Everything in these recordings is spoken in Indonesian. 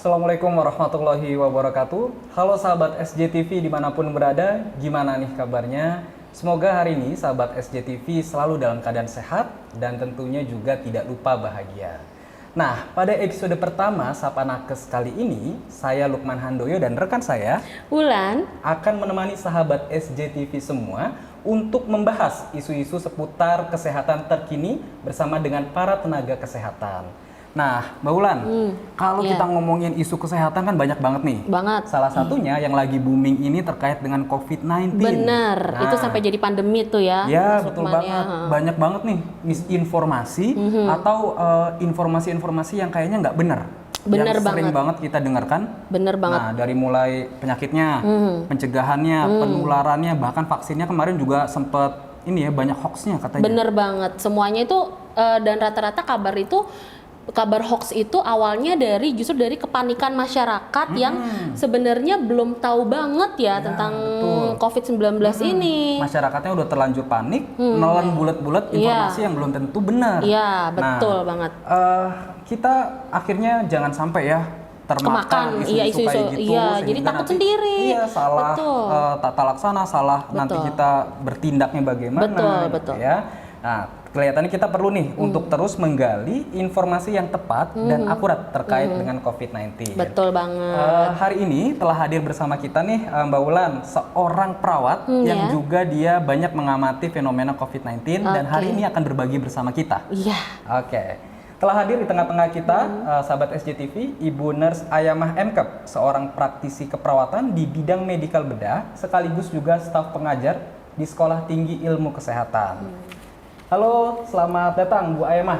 Assalamualaikum warahmatullahi wabarakatuh. Halo sahabat SJTV dimanapun berada, gimana nih kabarnya? Semoga hari ini sahabat SJTV selalu dalam keadaan sehat dan tentunya juga tidak lupa bahagia. Nah, pada episode pertama Sapa Nakes kali ini, saya Lukman Handoyo dan rekan saya Wulan akan menemani sahabat SJTV semua untuk membahas isu-isu seputar kesehatan terkini bersama dengan para tenaga kesehatan. Nah, Mbak Wulan, kalau kita ngomongin isu kesehatan kan banyak banget nih. banget. Salah satunya yang lagi booming ini terkait dengan COVID-19. Benar, Nah, itu sampai jadi pandemi tuh ya. ya, Mas betul Lukman, banget. Banyak banget nih misinformasi atau informasi-informasi yang kayaknya nggak benar. Benar yang sering banget. banget kita dengarkan. Bener banget. Nah, dari mulai penyakitnya, pencegahannya, penularannya, bahkan vaksinnya kemarin juga sempat ini ya banyak hoaxnya katanya. Bener banget. Semuanya itu dan rata-rata kabar hoax itu awalnya justru dari kepanikan masyarakat yang sebenarnya belum tahu banget ya tentang COVID-19 ini. Masyarakatnya udah terlanjur panik, menelan bulat-bulat informasi yang belum tentu benar. Iya, betul banget. Kita akhirnya jangan sampai ya termakan Kemakan, isu-isu kayak gitu, iya, jadi sehingga takut nanti, sendiri. Iya, salah Betul. tata laksana, salah nanti kita bertindaknya bagaimana. Betul, gitu betul. Ya. Nah, kelihatannya kita perlu nih untuk terus menggali informasi yang tepat dan akurat terkait dengan COVID-19. Betul banget. Hari ini telah hadir bersama kita nih Mbak Wulan, seorang perawat yang juga dia banyak mengamati fenomena COVID-19 dan hari ini akan berbagi bersama kita. Iya. Oke. Telah hadir di tengah-tengah kita sahabat SJTV, Ibu Nurse Ayamah Mkep, seorang praktisi keperawatan di bidang medikal bedah sekaligus juga staf pengajar di Sekolah Tinggi Ilmu Kesehatan. Halo, selamat datang Bu Ayamah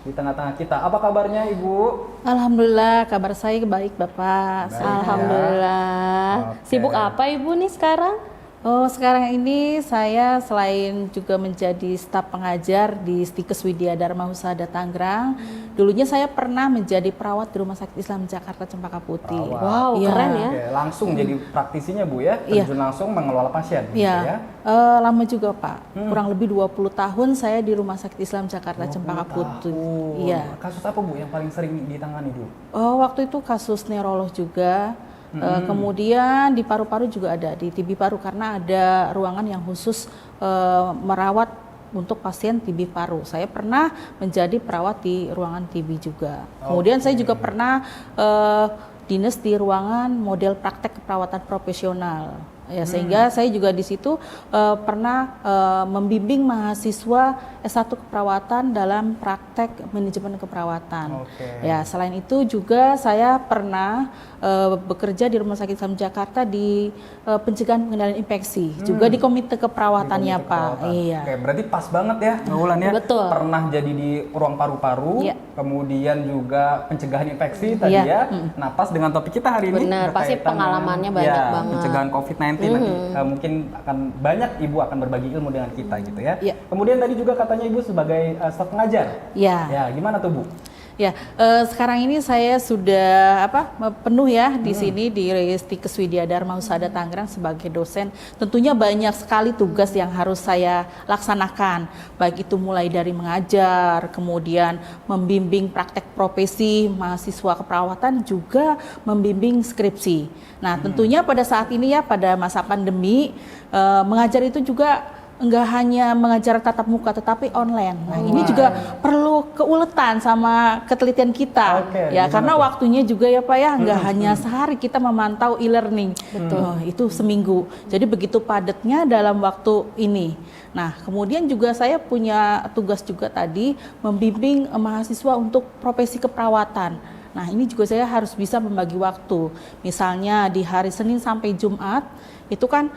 di tengah-tengah kita. Apa kabarnya Ibu? Alhamdulillah, kabar saya baik Bapak. Baik, Alhamdulillah. Oke. Sibuk apa Ibu nih sekarang? Oh, sekarang ini saya selain juga menjadi staf pengajar di Stikes Widya Dharma Husada Tangerang, dulunya saya pernah menjadi perawat di Rumah Sakit Islam Jakarta Cempaka Putih. Perawat. Wow, Iya. keren ya. Oke, langsung jadi praktisinya Bu ya, Iya. terjun langsung mengelola pasien gitu Iya, ya. lama juga Pak. Kurang lebih 20 tahun saya di Rumah Sakit Islam Jakarta Cempaka Putih. Iya. Kasus apa Bu yang paling sering ditangani Bu? Oh, waktu itu kasus neurolog juga. Kemudian di paru-paru juga ada, di TB paru karena ada ruangan yang khusus merawat untuk pasien TB paru. Saya pernah menjadi perawat di ruangan TB juga. Kemudian saya juga pernah dinas di ruangan model praktek keperawatan profesional. Ya, sehingga saya juga di situ pernah membimbing mahasiswa S1 keperawatan dalam praktek manajemen keperawatan. Ya, selain itu juga saya pernah bekerja di Rumah Sakit Islam Jakarta di pencegahan pengendalian infeksi, juga di komite keperawatannya Pak. Iya. Oke, berarti pas banget ya Mbak Wulan ya. Betul. Pernah jadi di ruang paru-paru, Iya. kemudian juga pencegahan infeksi tadi Iya. ya. Nah, pas dengan topik kita hari ini. Benar, pasti berkaitan pengalamannya dengan, banyak ya, banget. pencegahan COVID-19 nanti mungkin akan banyak Ibu akan berbagi ilmu dengan kita gitu ya. Iya. Kemudian tadi juga katanya Ibu sebagai staf pengajar. Iya. Ya, gimana tuh Bu? Ya, sekarang ini saya sudah penuh ya di sini di Stikes Widya Dharma Husada Tangerang sebagai dosen. Tentunya banyak sekali tugas yang harus saya laksanakan, baik itu mulai dari mengajar, kemudian membimbing praktek profesi mahasiswa keperawatan, juga membimbing skripsi. Nah, tentunya pada saat ini ya pada masa pandemi mengajar itu juga enggak hanya mengajar tatap muka tetapi online. Nah, ini juga perlu keuletan sama ketelitian kita. Ya, karena waktunya juga ya Pak ya, enggak hanya sehari kita memantau e-learning. Itu seminggu. Jadi begitu padatnya dalam waktu ini. Nah, kemudian juga saya punya tugas juga tadi membimbing mahasiswa untuk profesi keperawatan. Nah, ini juga saya harus bisa membagi waktu. Misalnya di hari Senin sampai Jumat itu kan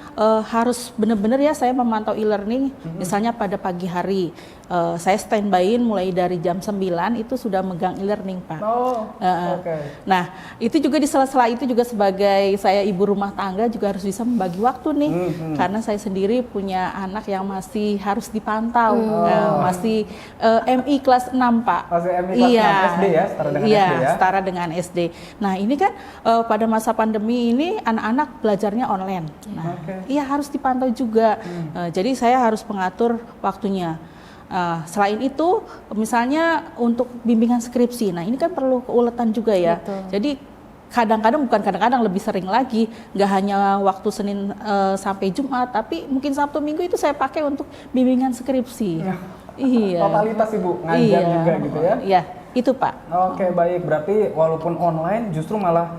harus benar-benar ya saya memantau e-learning. Misalnya pada pagi hari saya standby-in mulai dari jam 9 itu sudah megang e-learning Pak. Nah, itu juga di sela-sela itu juga sebagai saya ibu rumah tangga juga harus bisa membagi waktu nih. Karena saya sendiri punya anak yang masih harus dipantau. Masih MI kelas 6 Pak. Masih MI kelas 6 SD ya, setara dengan SD ya. Setara dengan SD. Nah, ini kan pada masa pandemi ini anak-anak belajarnya online. Nah, iya harus dipantau juga. Jadi saya harus mengatur waktunya. Selain itu, misalnya untuk bimbingan skripsi, nah ini kan perlu keuletan juga ya. Betul. Jadi kadang-kadang lebih sering lagi, nggak hanya waktu Senin sampai Jumat, tapi mungkin Sabtu Minggu itu saya pakai untuk bimbingan skripsi. Iya. Totalitas Ibu ngajar juga gitu ya? Iya, itu Pak. Oke, baik. Berarti walaupun online justru malah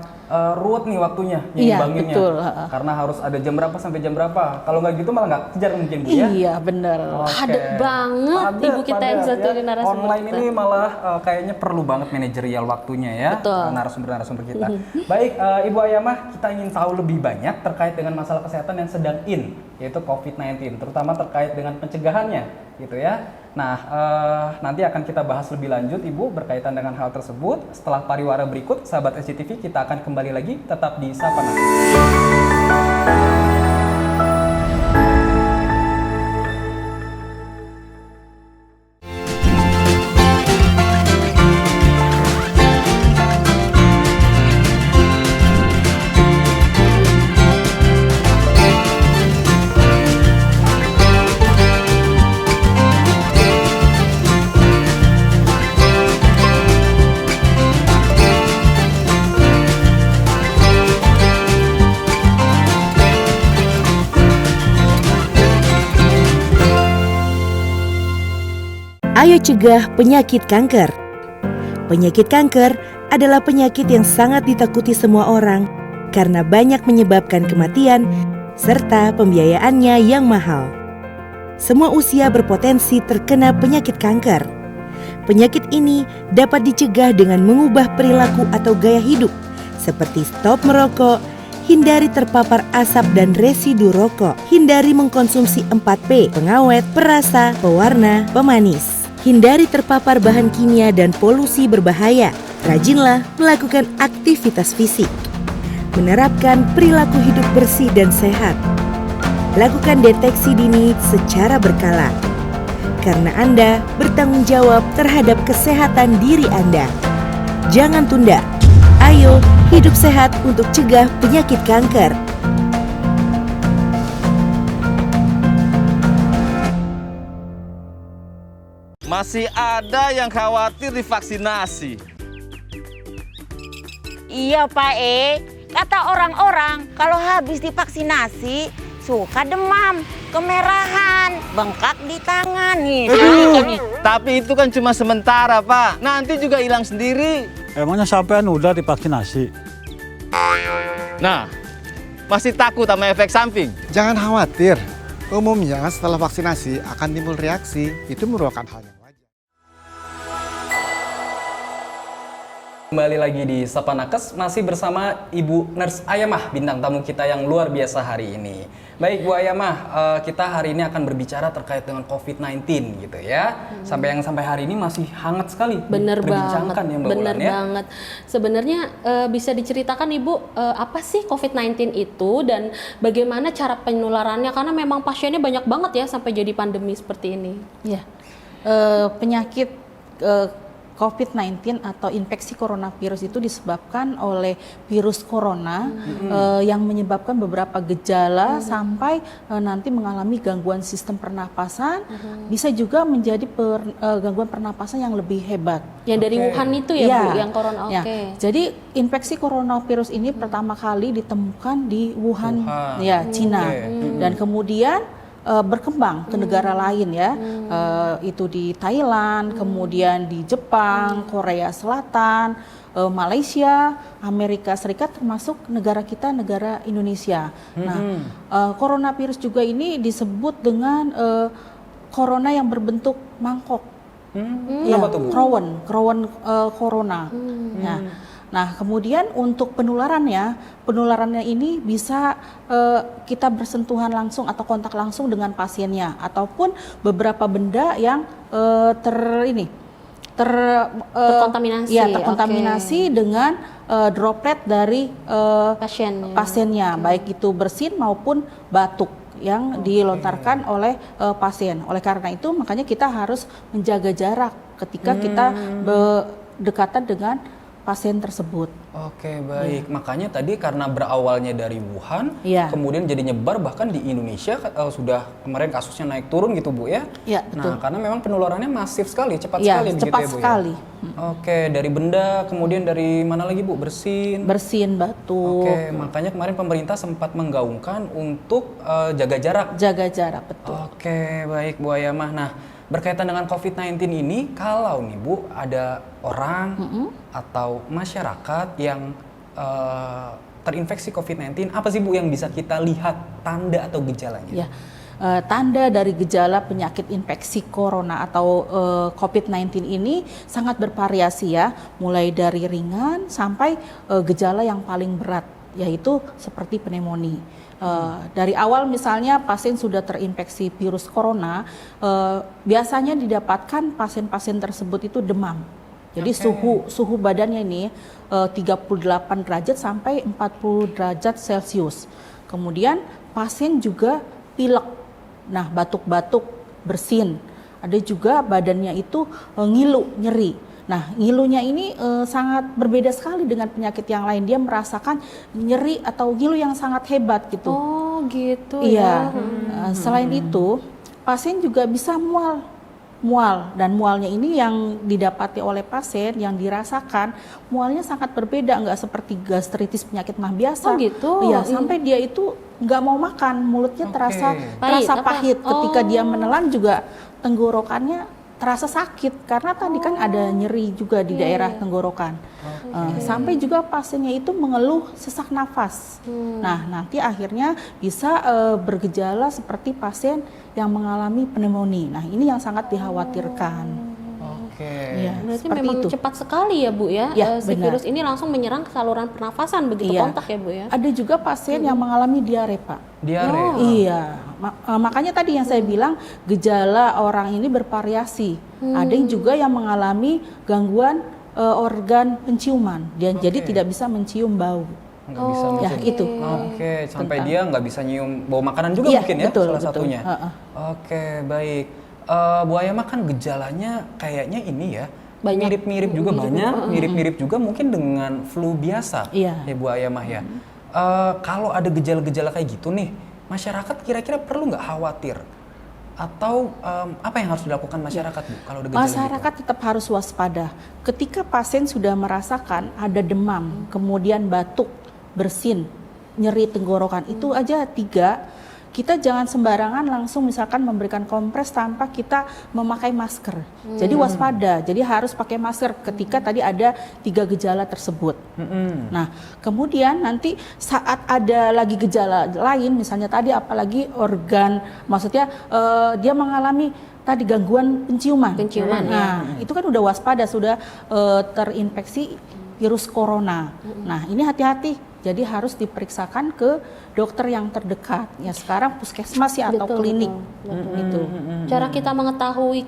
ruwet nih waktunya Iya, nyimbangin betul. Karena harus ada jam berapa sampai jam berapa. Kalau nggak gitu malah nggak kejar mungkin Bu ya? Iya, bener. Oke. Padat banget Ibu kita yang satu ya. narasumber Online kita. ini malah kayaknya perlu banget manajerial waktunya ya. Betul. Narasumber-narasumber kita. Baik, Ibu Ayamah, kita ingin tahu lebih banyak terkait dengan masalah kesehatan yang sedang in, yaitu COVID-19, terutama terkait dengan pencegahannya gitu ya. Nah, nanti akan kita bahas lebih lanjut Ibu berkaitan dengan hal tersebut. Setelah pariwara berikut, sahabat SCTV, kita akan kembali lagi tetap di Sapa Nakes. Ayo cegah penyakit kanker. Penyakit kanker adalah penyakit yang sangat ditakuti semua orang karena banyak menyebabkan kematian serta pembiayaannya yang mahal. Semua usia berpotensi terkena penyakit kanker. Penyakit ini dapat dicegah dengan mengubah perilaku atau gaya hidup seperti stop merokok, hindari terpapar asap dan residu rokok, hindari mengkonsumsi 4P, pengawet, perasa, pewarna, pemanis. Hindari terpapar bahan kimia dan polusi berbahaya. Rajinlah melakukan aktivitas fisik. Menerapkan perilaku hidup bersih dan sehat. Lakukan deteksi dini secara berkala. Karena Anda bertanggung jawab terhadap kesehatan diri Anda. Jangan tunda. Ayo hidup sehat untuk cegah penyakit kanker. Masih ada yang khawatir divaksinasi. Iya Pak kata orang-orang kalau habis divaksinasi suka demam, kemerahan, bengkak di tangan nih. Tapi itu kan cuma sementara Pak, nanti juga hilang sendiri. Emangnya sampean udah divaksinasi? Nah, masih takut sama efek samping? Jangan khawatir, umumnya setelah vaksinasi akan timbul reaksi, itu merupakan hal yang wajar. Kembali lagi di Sapa Nakes, masih bersama Ibu Nurse Ayamah, bintang tamu kita yang luar biasa hari ini. Baik Bu Ayamah, kita hari ini akan berbicara terkait dengan COVID-19 gitu ya. Sampai hari ini masih hangat sekali. Bener diperbincangkan banget, ya Mbak bener Ulan ya. banget. Sebenarnya bisa diceritakan Ibu apa sih COVID-19 itu dan bagaimana cara penularannya, karena memang pasiennya banyak banget ya sampai jadi pandemi seperti ini. Ya, penyakit COVID-19 atau infeksi coronavirus itu disebabkan oleh virus corona yang menyebabkan beberapa gejala sampai nanti mengalami gangguan sistem pernapasan, bisa juga menjadi gangguan pernapasan yang lebih hebat. Yang dari Wuhan itu ya, Bu, yang corona. Ya. Oke. Jadi infeksi coronavirus ini pertama kali ditemukan di Wuhan. Ya, Cina. Dan kemudian berkembang ke negara lain ya, itu di Thailand, kemudian di Jepang, Korea Selatan, Malaysia, Amerika Serikat, termasuk negara kita, negara Indonesia. Nah, coronavirus juga ini disebut dengan corona yang berbentuk mangkok, ya, Apa tuh, Bu? crown corona. Nah, kemudian untuk penularannya ini bisa kita bersentuhan langsung atau kontak langsung dengan pasiennya, ataupun beberapa benda yang terkontaminasi. Ya, terkontaminasi dengan droplet dari pasiennya, baik itu bersin maupun batuk yang dilontarkan oleh pasien. Oleh karena itu, makanya kita harus menjaga jarak ketika kita berdekatan dengan pasien tersebut. Oke, baik. Makanya tadi karena berawalnya dari Wuhan, Iya. kemudian jadi nyebar bahkan di Indonesia sudah kemarin kasusnya naik turun gitu Bu ya. Iya, betul. Nah, karena memang penularannya masif sekali, cepat Iya, sekali begitu cepat ya Bu sekali. ya. Oke, dari benda, kemudian dari mana lagi Bu? Bersin. Bersin, batuk, Oke, makanya kemarin pemerintah sempat menggaungkan untuk jaga jarak. jaga jarak, betul. Oke, baik Bu Ayamah. Nah, berkaitan dengan COVID-19 ini, kalau nih Bu, ada orang atau masyarakat yang terinfeksi COVID-19, apa sih Bu yang bisa kita lihat tanda atau gejalanya? Ya, tanda dari gejala penyakit infeksi corona atau COVID-19 ini sangat bervariasi ya, mulai dari ringan sampai gejala yang paling berat, yaitu seperti pneumonia. Dari awal misalnya pasien sudah terinfeksi virus corona, biasanya didapatkan pasien-pasien tersebut itu demam. Jadi suhu badannya ini 38 derajat sampai 40 derajat Celcius. Kemudian pasien juga pilek, nah batuk-batuk, bersin. Ada juga badannya itu ngilu, nyeri. Nah, ngilunya ini sangat berbeda sekali dengan penyakit yang lain. Dia merasakan nyeri atau ngilu yang sangat hebat gitu. Oh, gitu Iya. ya. Selain itu, pasien juga bisa mual. Dan mualnya ini yang didapati oleh pasien, yang dirasakan mualnya sangat berbeda, nggak seperti gastritis penyakit mah biasa. Oh, gitu. Iya, sampai dia itu nggak mau makan, mulutnya terasa Pahit, apa? pahit. Ketika dia Oh. menelan juga tenggorokannya terasa sakit karena tadi kan ada nyeri juga di daerah tenggorokan. Sampai juga pasiennya itu mengeluh sesak nafas. Nah, nanti akhirnya bisa bergejala seperti pasien yang mengalami pneumonia. Nah, ini yang sangat dikhawatirkan. Oke. Iya, Berarti seperti memang itu. cepat sekali ya Bu ya, Ya, si benar. virus ini langsung menyerang ke saluran pernafasan begitu Iya. kontak ya Bu ya. Ada juga pasien yang mengalami diare, Pak. Diare. Iya, makanya tadi yang saya bilang gejala orang ini bervariasi. Ada yang juga yang mengalami gangguan organ penciuman, dia jadi tidak bisa mencium bau. Nggak bisa Ya mencium. itu. Oke, sampai dia nggak bisa nyium bau makanan juga Iya, mungkin ya, betul, salah betul. satunya. Heeh. Oke, baik. Bu Ayamah kan gejalanya kayaknya ini ya, Banyak. mirip-mirip juga banyak, mirip-mirip juga mungkin dengan flu biasa. Iya. Ya Bu Ayamah ya. Kalau ada gejala-gejala kayak gitu nih, masyarakat kira-kira perlu nggak khawatir? Atau apa yang harus dilakukan masyarakat Bu kalau ada gejala Masyarakat tetap harus waspada. Ketika pasien sudah merasakan ada demam, kemudian batuk, bersin, nyeri tenggorokan, itu aja 3. Kita jangan sembarangan langsung misalkan memberikan kompres tanpa kita memakai masker. Jadi waspada. Jadi harus pakai masker ketika tadi ada 3 gejala tersebut. Nah, kemudian nanti saat ada lagi gejala lain, misalnya tadi apalagi organ, maksudnya dia mengalami tadi gangguan penciuman. Nah, itu kan udah waspada, sudah terinfeksi virus corona. Nah, ini hati-hati. Jadi harus diperiksakan ke dokter yang terdekat. Ya sekarang puskesmas ya atau Betul, klinik. betul. Gitu. Cara kita mengetahui,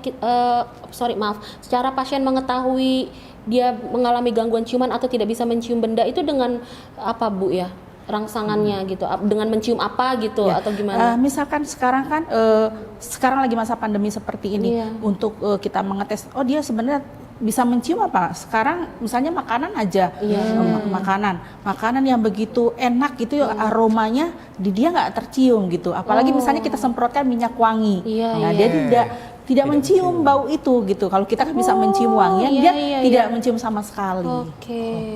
secara pasien mengetahui dia mengalami gangguan ciuman atau tidak bisa mencium benda itu dengan apa Bu ya? Rangsangannya gitu, dengan mencium apa gitu Ya, atau gimana? misalkan sekarang kan sekarang lagi masa pandemi seperti ini, Iya. untuk kita mengetes, oh dia sebenarnya bisa mencium apa? Sekarang misalnya makanan aja, makanan yang begitu enak gitu, aromanya dia nggak tercium gitu. Apalagi misalnya kita semprotkan minyak wangi, nah dia tidak mencium bau itu gitu. Kalau kita kan bisa mencium wangian, dia tidak mencium sama sekali.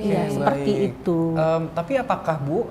Iya, seperti baik. itu. Tapi apakah Bu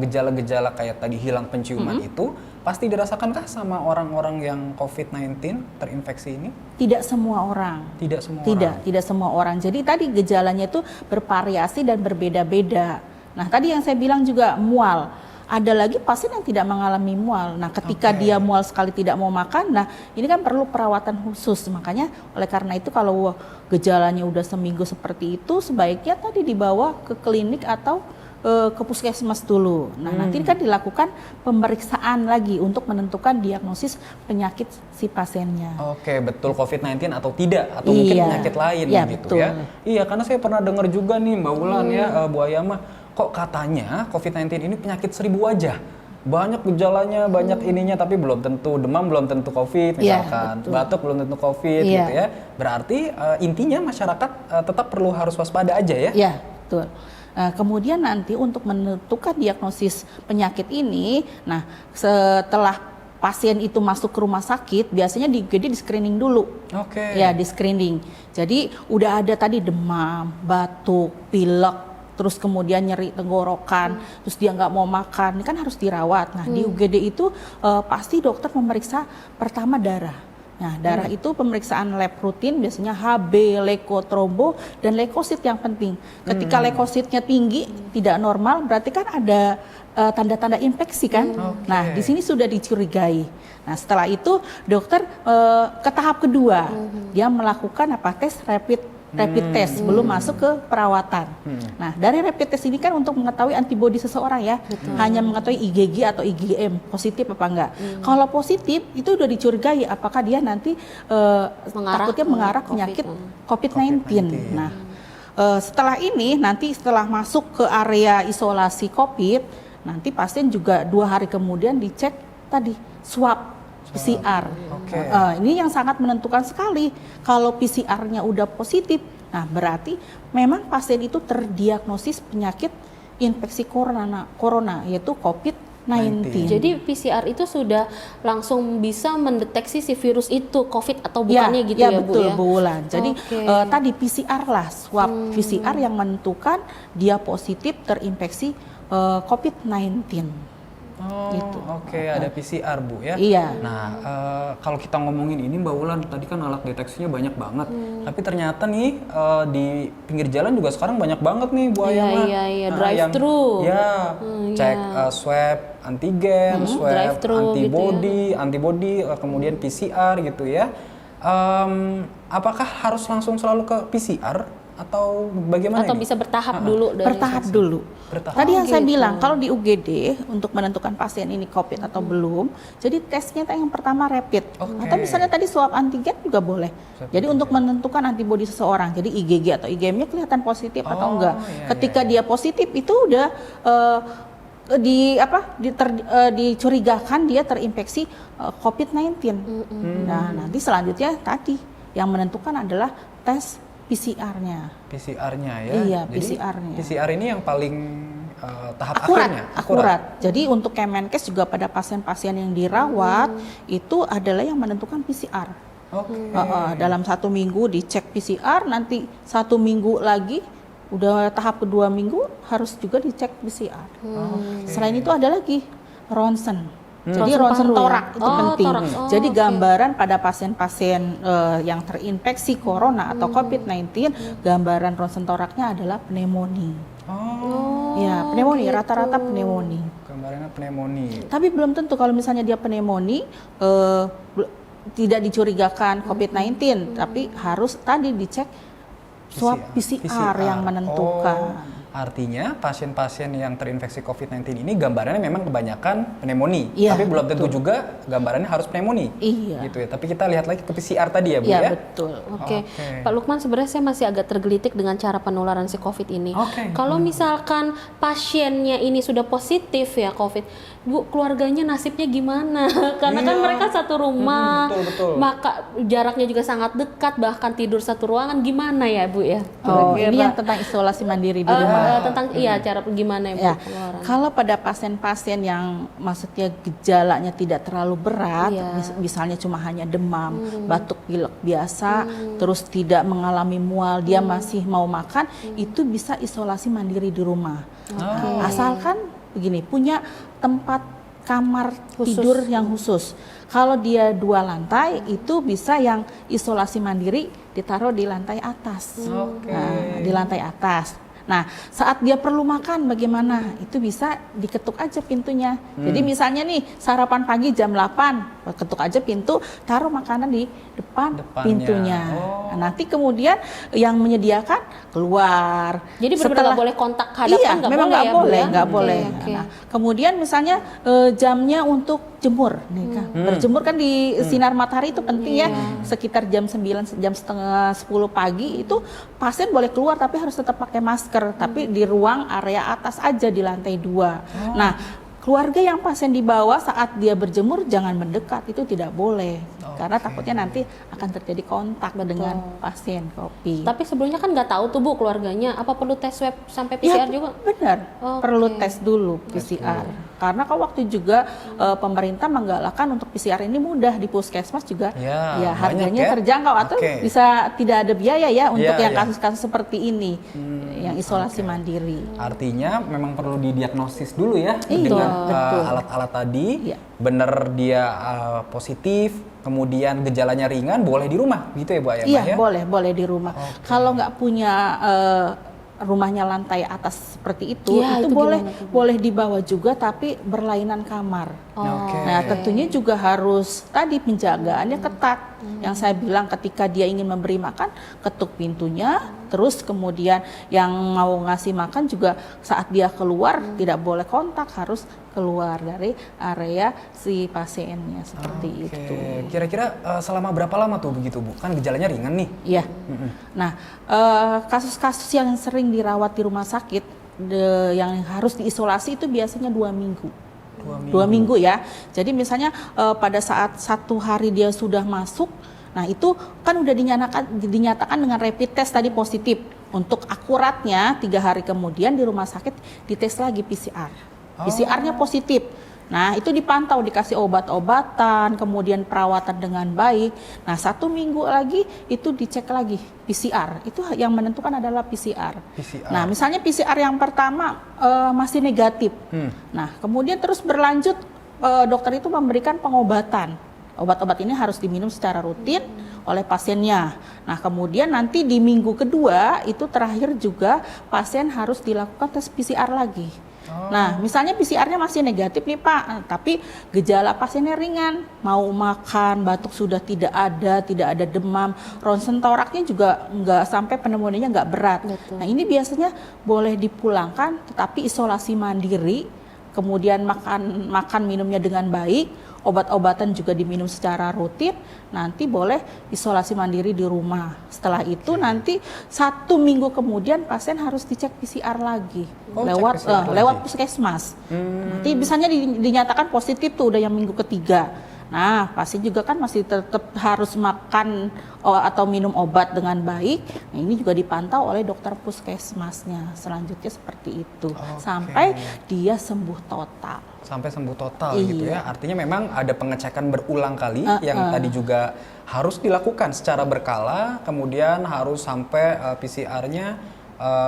gejala-gejala kayak tadi hilang penciuman itu pasti dirasakannkah sama orang-orang yang COVID-19 terinfeksi ini? Tidak semua orang. Tidak semua orang. Tidak semua orang. Jadi tadi gejalanya itu bervariasi dan berbeda-beda. Nah, tadi yang saya bilang juga mual. Ada lagi pasien yang tidak mengalami mual. Nah, ketika dia mual sekali tidak mau makan, nah ini kan perlu perawatan khusus. Makanya oleh karena itu kalau gejalanya udah seminggu seperti itu, sebaiknya tadi dibawa ke klinik atau ke puskesmas dulu. Nah, nanti kan dilakukan pemeriksaan lagi untuk menentukan diagnosis penyakit si pasiennya. Oke, betul COVID-19 atau tidak, atau mungkin penyakit lain Iya, gitu betul. ya. Iya, karena saya pernah dengar juga nih Mbak Wulan ya, Bu Ayamah, kok katanya COVID-19 ini penyakit 1000 wajah. Banyak gejalanya, banyak ininya, tapi belum tentu demam, belum tentu COVID misalkan, batuk belum tentu COVID gitu ya. Berarti intinya masyarakat tetap harus waspada aja ya. Ya, betul. Kemudian nanti untuk menentukan diagnosis penyakit ini, nah setelah pasien itu masuk ke rumah sakit, biasanya di screening dulu. Oke. Ya, di screening. Jadi udah ada tadi demam, batuk, pilek, terus kemudian nyeri tenggorokan, terus dia nggak mau makan, ini kan harus dirawat. Nah, di UGD itu pasti dokter memeriksa pertama darah. Nah, darah itu pemeriksaan lab rutin, biasanya HB, leukotrombo, dan leukosit yang penting. Ketika leukositnya tinggi, tidak normal, berarti kan ada tanda-tanda infeksi kan. Nah, di sini sudah dicurigai. Nah, setelah itu dokter ke tahap kedua, dia melakukan tes rapid test sebelum masuk ke perawatan. Nah, dari rapid test ini kan untuk mengetahui antibodi seseorang ya, hanya mengetahui IgG atau IgM positif apa enggak. Kalau positif itu udah dicurigai apakah dia nanti takutnya mengarah penyakit COVID-19. Nah, setelah ini nanti setelah masuk ke area isolasi COVID, nanti pasien juga 2 hari kemudian dicek tadi swab PCR. Ini yang sangat menentukan sekali. Kalau PCR-nya udah positif, nah berarti memang pasien itu terdiagnosis penyakit infeksi corona yaitu COVID-19. Jadi PCR itu sudah langsung bisa mendeteksi si virus itu COVID atau bukannya gitu ya, Bu betul, ya? Bu Wulan. Jadi tadi PCR lah, swab PCR yang menentukan dia positif terinfeksi COVID-19. Gitu. Ada PCR, Bu ya. Iya. Nah, kalau kita ngomongin ini Mbak Wulan, tadi kan alat deteksinya banyak banget. Tapi ternyata nih di pinggir jalan juga sekarang banyak banget nih Bu Ayah. Iya, drive-thru. Cek swab antigen, swab antibody, kemudian PCR gitu ya. Apakah harus langsung selalu ke PCR? Atau bagaimana? Atau bisa bertahap dulu? Bertahap dulu. Tadi yang saya bilang, kalau di UGD untuk menentukan pasien ini COVID atau belum, jadi tesnya yang pertama rapid. Atau misalnya tadi swab antigen juga boleh. Jadi untuk menentukan antibodi seseorang, jadi IgG atau IgM-nya kelihatan positif atau enggak. Ketika dia positif itu udah dicurigakan dia terinfeksi COVID-19. Nah, nanti selanjutnya tadi yang menentukan adalah tes PCR-nya ya. Iya, PCR-nya. PCR ini yang paling tahap akhirnya. Akurat. Jadi untuk Kemenkes juga pada pasien-pasien yang dirawat itu adalah yang menentukan PCR. Dalam 1 minggu dicek PCR, nanti 1 minggu lagi udah tahap kedua minggu harus juga dicek PCR. Selain itu ada lagi ronsen. Jadi ronsen torak itu penting. Jadi gambaran pada pasien-pasien yang terinfeksi corona atau COVID-19, gambaran ronsen toraknya adalah pneumonia. Ya, pneumonia, rata-rata pneumonia. Gambarannya pneumonia. Tapi belum tentu kalau misalnya dia pneumonia tidak dicurigakan COVID-19, tapi harus tadi dicek swab PCR yang menentukan. Artinya pasien-pasien yang terinfeksi COVID-19 ini gambarannya memang kebanyakan pneumonia, tapi belum tentu juga gambarannya harus pneumonia. Gitu ya. Tapi kita lihat lagi ke PCR tadi ya, Bu ya. Iya, betul. Pak Lukman, sebenarnya saya masih agak tergelitik dengan cara penularan si COVID ini. Kalau misalkan pasiennya ini sudah positif ya COVID, Bu, keluarganya nasibnya gimana? Karena kan mereka satu rumah, maka jaraknya juga sangat dekat, bahkan tidur satu ruangan, gimana ya, Bu ya? Ini yang tentang isolasi mandiri di rumah. Tentang cara gimana ya, Bu, pengeluaran? Kalau pada pasien-pasien yang maksudnya gejalanya tidak terlalu berat, misalnya cuma hanya demam, batuk pilek biasa, terus tidak mengalami mual, dia masih mau makan, itu bisa isolasi mandiri di rumah. Asalkan begini, punya tempat kamar tidur yang khusus. Kalau dia 2 lantai, itu bisa yang isolasi mandiri ditaruh di lantai atas. Nah, di lantai atas. Nah, saat dia perlu makan bagaimana? Itu bisa diketuk aja pintunya. Jadi misalnya nih sarapan pagi jam 8, ketuk aja pintu, taruh makanan di depannya. Pintunya. Nah, nanti kemudian yang menyediakan keluar. Jadi benar-benar nggak boleh kontak hadapan, memang nggak boleh, nggak boleh. Okay. Nah, kemudian misalnya jamnya untuk jemur, nih kan. Berjemur kan di sinar matahari itu penting ya. Sekitar jam 9, jam setengah 10 pagi itu pasien boleh keluar tapi harus tetap pakai masker. Tapi di ruang area atas aja di lantai 2. Nah, keluarga yang pasien dibawa saat dia berjemur jangan mendekat, itu tidak boleh. karena takutnya nanti akan terjadi kontak dengan pasien COVID. Tapi sebelumnya kan nggak tahu tuh Bu keluarganya, apa perlu tes swab sampai PCR juga? Benar, Oke. perlu tes dulu PCR. Karena kalau waktu juga pemerintah menggalakkan untuk PCR ini mudah di puskesmas juga, Ya, harganya banyak ya. terjangkau atau Oke. bisa tidak ada biaya ya untuk Ya, yang ya. kasus-kasus seperti ini, yang isolasi mandiri. Artinya memang perlu didiagnosis dulu ya Iya, dengan betul. alat-alat tadi. Iya. Bener dia positif, kemudian gejalanya ringan, boleh di rumah gitu ya Bu Ayamah Iya, ya? boleh di rumah. Kalau nggak punya rumahnya lantai atas seperti itu, Iya, itu itu boleh gimana tuh, Bu? boleh dibawa juga tapi berlainan kamar. Oke. Nah, tentunya juga harus tadi penjagaannya ketat. Yang saya bilang ketika dia ingin memberi makan, ketuk pintunya, terus kemudian yang mau ngasih makan juga saat dia keluar tidak boleh kontak, harus keluar dari area si pasiennya seperti itu. Kira-kira selama berapa lama tuh begitu Bu? Kan gejalanya ringan nih. Iya. Nah, kasus-kasus yang sering dirawat di rumah sakit yang harus diisolasi itu biasanya 2 minggu. 2 minggu ya. Jadi misalnya pada saat 1 hari dia sudah masuk, nah itu kan udah dinyatakan dengan rapid test tadi positif. Untuk akuratnya 3 hari kemudian di rumah sakit dites lagi PCR. PCR-nya positif. Nah itu dipantau, dikasih obat-obatan, kemudian perawatan dengan baik. Nah 1 minggu lagi itu dicek lagi PCR. Itu yang menentukan adalah PCR. Nah misalnya PCR yang pertama masih negatif. Nah kemudian terus berlanjut dokter itu memberikan pengobatan. Obat-obat ini harus diminum secara rutin oleh pasiennya. Nah kemudian nanti di minggu kedua itu terakhir juga pasien harus dilakukan tes PCR lagi. Nah, misalnya PCR-nya masih negatif nih Pak, tapi gejala pasiennya ringan, mau makan, batuk sudah tidak ada demam, ronsen toraknya juga nggak sampai pneumonia nggak berat. Betul. Nah, ini biasanya boleh dipulangkan, tetapi isolasi mandiri, kemudian makan minumnya dengan baik, obat-obatan juga diminum secara rutin, nanti boleh isolasi mandiri di rumah. Setelah itu nanti 1 minggu kemudian pasien harus dicek PCR lagi lewat puskesmas. Nanti misalnya dinyatakan positif tuh udah yang minggu ketiga. Nah, pasien juga kan masih tetap harus makan atau minum obat dengan baik. Nah, ini juga dipantau oleh dokter puskesmasnya. Selanjutnya seperti itu sampai dia sembuh total. Sampai sembuh total gitu ya. Artinya memang ada pengecekan berulang kali yang tadi juga harus dilakukan secara berkala, kemudian harus sampai PCR-nya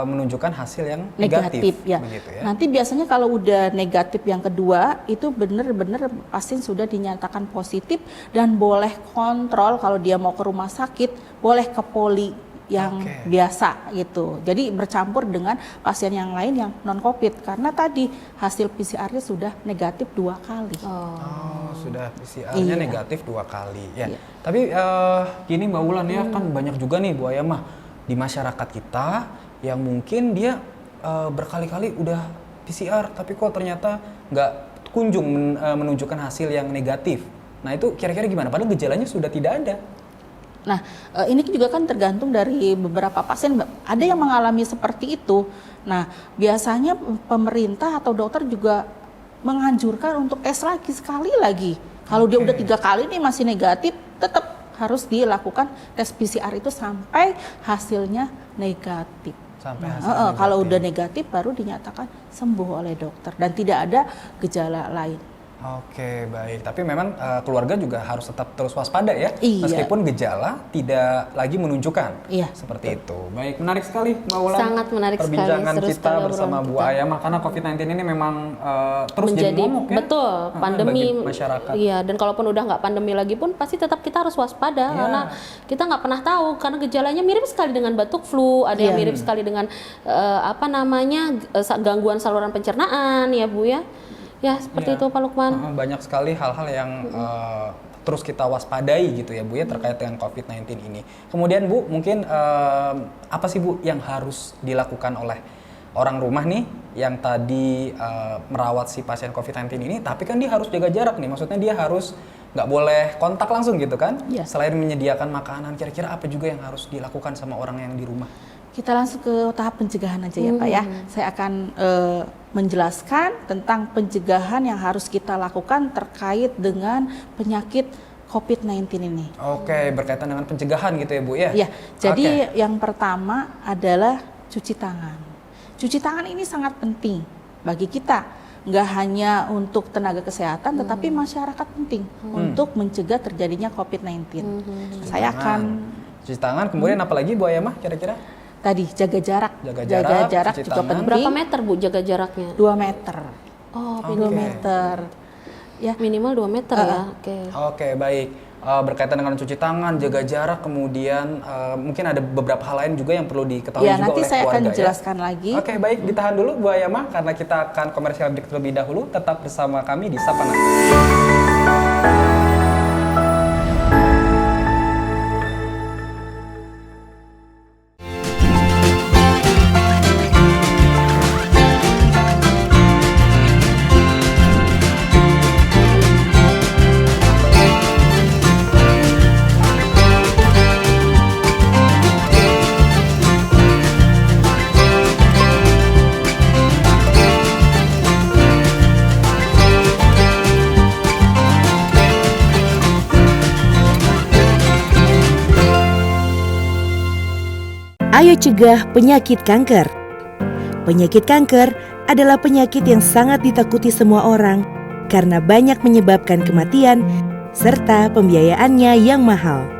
menunjukkan hasil yang negatif ya. begitu ya. Nanti biasanya kalau udah negatif yang kedua itu benar-benar pasien sudah dinyatakan positif dan boleh kontrol kalau dia mau ke rumah sakit, boleh ke poli yang biasa gitu. Jadi bercampur dengan pasien yang lain yang non COVID karena tadi hasil PCR-nya sudah negatif 2 kali. Sudah PCR-nya negatif 2 kali ya. Tapi gini Mbak Wulan ya, kan banyak juga nih Bu Ayamah di masyarakat kita yang mungkin dia berkali-kali udah PCR tapi kok ternyata nggak kunjung menunjukkan hasil yang negatif. Nah itu kira-kira gimana? Padahal gejalanya sudah tidak ada. Nah, ini juga kan tergantung dari beberapa pasien. Ada yang mengalami seperti itu. Nah, biasanya pemerintah atau dokter juga menganjurkan untuk tes lagi sekali lagi. Kalau dia udah 3 kali nih masih negatif, tetap harus dilakukan tes PCR itu sampai hasilnya negatif. Kalau udah negatif baru dinyatakan sembuh oleh dokter dan tidak ada gejala lain. Oke, baik. Tapi memang keluarga juga harus tetap terus waspada ya, Iya. meskipun gejala tidak lagi menunjukkan. Iya, Seperti itu. Baik, menarik sekali Mbak Wulan. Sangat menarik sekali, perbincangan seru kita sekali bersama obrolan Bu kita. Ayamah karena COVID-19 ini memang terus jadi menjadi momok ya. betul pandemi bagi masyarakat. iya, dan kalaupun udah nggak pandemi lagi pun pasti tetap kita harus waspada karena kita nggak pernah tahu karena gejalanya mirip sekali dengan batuk flu, ada yang mirip sekali dengan gangguan saluran pencernaan ya Bu ya. Ya seperti itu Pak Lukman. Banyak sekali hal-hal yang terus kita waspadai gitu ya Bu ya terkait dengan COVID-19 ini. Kemudian Bu mungkin apa sih Bu yang harus dilakukan oleh orang rumah nih yang tadi merawat si pasien COVID-19 ini, tapi kan dia harus jaga jarak nih, maksudnya dia harus nggak boleh kontak langsung gitu kan? Selain menyediakan makanan, kira-kira apa juga yang harus dilakukan sama orang yang di rumah? Kita langsung ke tahap pencegahan aja ya Pak ya. Saya akan menjelaskan tentang pencegahan yang harus kita lakukan terkait dengan penyakit COVID-19 ini. Oke, berkaitan dengan pencegahan gitu ya Bu ya? Ya, jadi Oke. yang pertama adalah cuci tangan. Cuci tangan ini sangat penting bagi kita, nggak hanya untuk tenaga kesehatan, tetapi masyarakat penting untuk mencegah terjadinya COVID-19. Saya akan cuci tangan, kemudian apa lagi Bu Ayamah kira-kira? tadi jaga jarak, Jaga jarak, cuci juga tangan. penting. Berapa meter Bu jaga jaraknya? 2 meter. Oh, 2 meter. Ya, minimal 2 meter ya. Oke. Oke, baik. Berkaitan dengan cuci tangan, jaga jarak, kemudian mungkin ada beberapa hal lain juga yang perlu diketahui ya juga nanti oleh saya keluarga akan ya. jelaskan lagi. Oke, baik, ditahan dulu Bu Ayamah karena kita akan komersial break terlebih dahulu. Tetap bersama kami di Sapa Nakes. Ayo cegah penyakit kanker. Penyakit kanker adalah penyakit yang sangat ditakuti semua orang karena banyak menyebabkan kematian serta pembiayaannya yang mahal.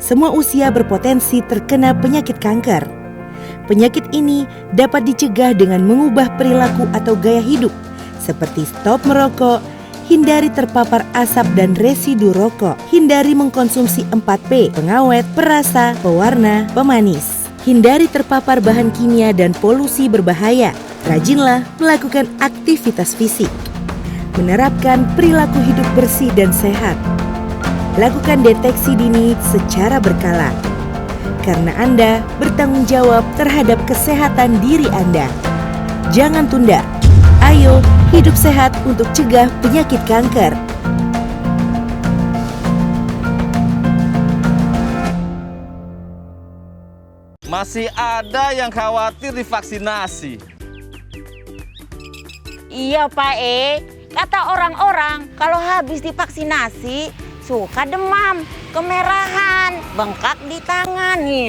Semua usia berpotensi terkena penyakit kanker. Penyakit ini dapat dicegah dengan mengubah perilaku atau gaya hidup seperti stop merokok, hindari terpapar asap dan residu rokok, hindari mengkonsumsi 4P, pengawet, perasa, pewarna, pemanis. Hindari terpapar bahan kimia dan polusi berbahaya. Rajinlah melakukan aktivitas fisik. Menerapkan perilaku hidup bersih dan sehat. Lakukan deteksi dini secara berkala. Karena Anda bertanggung jawab terhadap kesehatan diri Anda. Jangan tunda. Ayo hidup sehat untuk cegah penyakit kanker. Masih ada yang khawatir divaksinasi. Iya Pak kata orang-orang kalau habis divaksinasi suka demam, kemerahan, bengkak di tangan nih.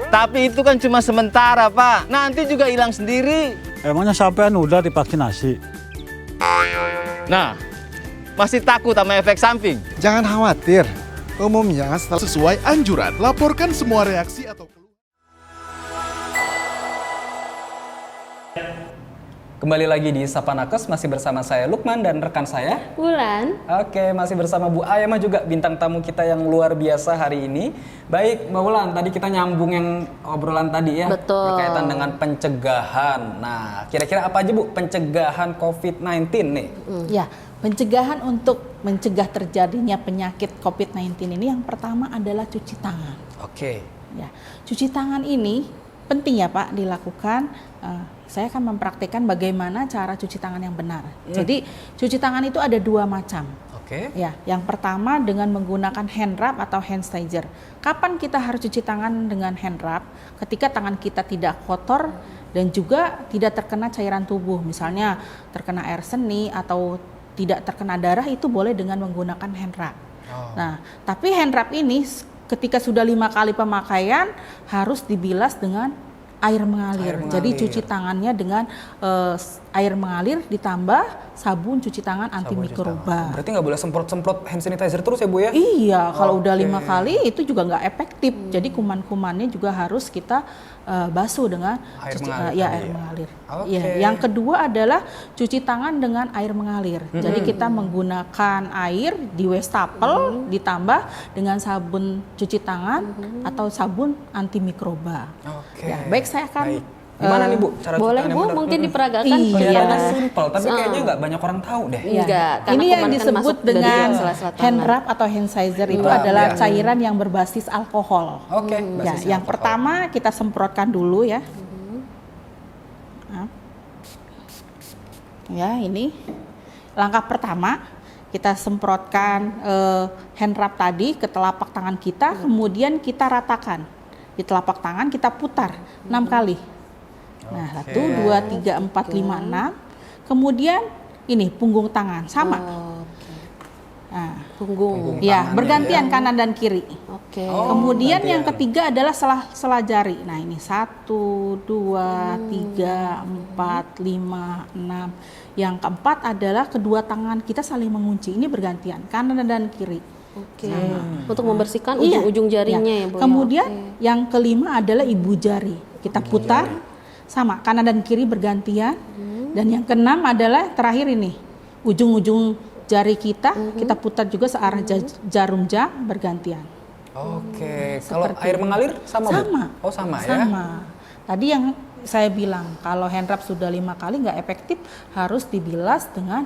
Tapi itu kan cuma sementara Pak, nanti juga hilang sendiri. Emangnya sampean udah divaksinasi? Nah, masih takut sama efek samping? Jangan khawatir. Umumnya setelah Sesuai anjuran, laporkan semua reaksi atau keluhan. Kembali lagi di Sapa Nakes, masih bersama saya Lukman dan rekan saya Wulan. Oke, masih bersama Bu Ayamah juga, bintang tamu kita yang luar biasa hari ini. Baik, Mbak Wulan, tadi kita nyambung yang obrolan tadi ya. Betul. Berkaitan dengan pencegahan. Nah, kira-kira apa aja Bu pencegahan COVID-19 nih? Ya, pencegahan untuk mencegah terjadinya penyakit COVID-19 ini yang pertama adalah cuci tangan. Oke. Ya, cuci tangan ini penting ya Pak dilakukan. Saya akan mempraktikkan bagaimana cara cuci tangan yang benar. Jadi cuci tangan itu ada 2 macam. Oke. Ya, yang pertama dengan menggunakan hand rub atau hand sanitizer. Kapan kita harus cuci tangan dengan hand rub? Ketika tangan kita tidak kotor dan juga tidak terkena cairan tubuh, misalnya terkena air seni atau tidak terkena darah, itu boleh dengan menggunakan hand rub. Nah, tapi hand rub ini ketika sudah 5 kali pemakaian harus dibilas dengan air mengalir. Jadi cuci tangannya dengan air mengalir ditambah sabun cuci tangan antimikroba. Berarti nggak boleh semprot-semprot hand sanitizer terus ya Bu ya? Iya, kalau udah 5 kali itu juga nggak efektif. Jadi kuman-kumannya juga harus kita basuh dengan Air cuci, mengalir ya tadi air ya? mengalir. Oke. Ya, yang kedua adalah cuci tangan dengan air mengalir. Jadi kita menggunakan air di wastafel ditambah dengan sabun cuci tangan atau sabun antimikroba. Oke. Ya, baik saya akan Baik. Gimana nih Bu cara cuci Boleh tangan yang Bu, benar? mungkin diperagakan. Iya. Kelihatannya simpel, tapi kayaknya nggak banyak orang tahu deh. Iya. Enggak, karena Ini yang kuman kan disebut masuk dari dengan sela-sela tangan. hand rub atau hand sanitizer itu Rub, adalah ya. cairan yang berbasis alkohol. Oke, Ya, basisnya yang alkohol. pertama kita semprotkan dulu ya. Nah. Ya, ini langkah pertama kita semprotkan hand rub tadi ke telapak tangan kita, kemudian kita ratakan di telapak tangan, kita putar 6 kali. Nah, 1, 2, 3, 4, 5, 6. Kemudian ini punggung tangan sama. Nah, Punggung. Ya, tangannya bergantian kanan dan kiri. Oke. Kemudian yang gantian. ketiga adalah sela jari. Nah ini 1, 2, 3, 4, 5, 6. Yang keempat adalah kedua tangan kita saling mengunci. Ini bergantian kanan dan kiri. Oke. Untuk membersihkan Iya. ujung-ujung jarinya ya, Bu. ya? Kemudian Oke. yang kelima adalah ibu jari. Kita putar sama kanan dan kiri bergantian. Dan yang keenam adalah terakhir ini ujung-ujung jari kita putar juga searah jarum jam bergantian. Oke, kalau air mengalir sama, Bu? Sama. Oh, sama ya? Sama. Tadi yang saya bilang kalau hand rub sudah 5 kali nggak efektif, harus dibilas dengan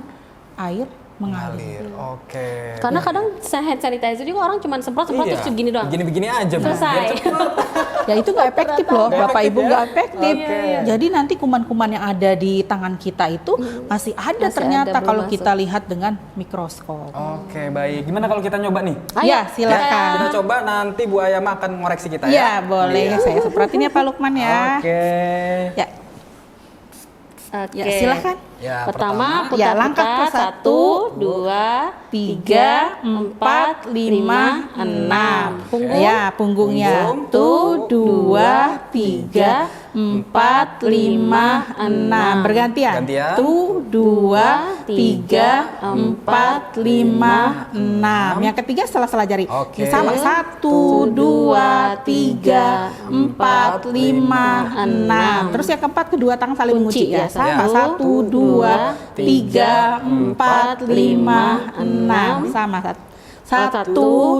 air mengalir. Oke. Karena kadang hand sanitizer juga orang cuma semprot Iya. terus segini doang. Begini-begini aja, Bu. Selesai. Biar cepet. Ya itu nggak efektif loh, Nggak Bapak efektif Ibu ya? nggak efektif. Oke. Jadi nanti kuman-kuman yang ada di tangan kita itu masih ada Masih ternyata ada, belum kalau masuk. kita lihat dengan mikroskop. Oke, baik. Gimana kalau kita nyoba nih? Ayo, Ya silakan. Kita coba, nanti Bu Ayama akan ngoreksi kita ya. Ya boleh, saya semprotin ya Pak Lukman ya. Oke. Ya, Oke. ya silakan. Ya, Pertama, Ya, langkah putar-putar. ke 1, 2, 3, 4, 5, 6. Punggung. Ya, punggungnya. Punggung. 1, 2, 3, 4, 5, 6. Bergantian. Gantian. 1, 2, 3, 4, 5, 6. Yang ketiga setelah jari. Oke. Ini sama. 1, 2, 3, 4, 5, 6. Terus yang keempat kedua tangan saling Kunci, mengunci ya. ya, Sama. 1, 1, 2, 3, 4, 5, 6. Sama. 1,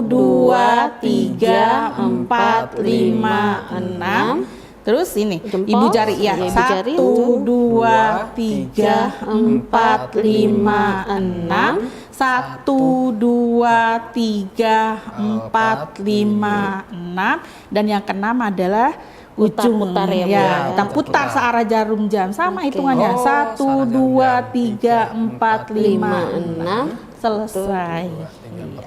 2, 3, 4, 5, 6. Terus ini Jempol. ibu jari ya. Ibu jari. 1, 2, 3, 4, 5, 6. 1, 2, 3, 4, 5, 6. Dan yang keenam adalah ujung Putar-putar ya, Bu, ya. ya. Kita putar searah jarum jam. Sama hitungannya. Oh, 1, searah jarum 2, jam. 3, 4, 5, 6. 6. Selesai.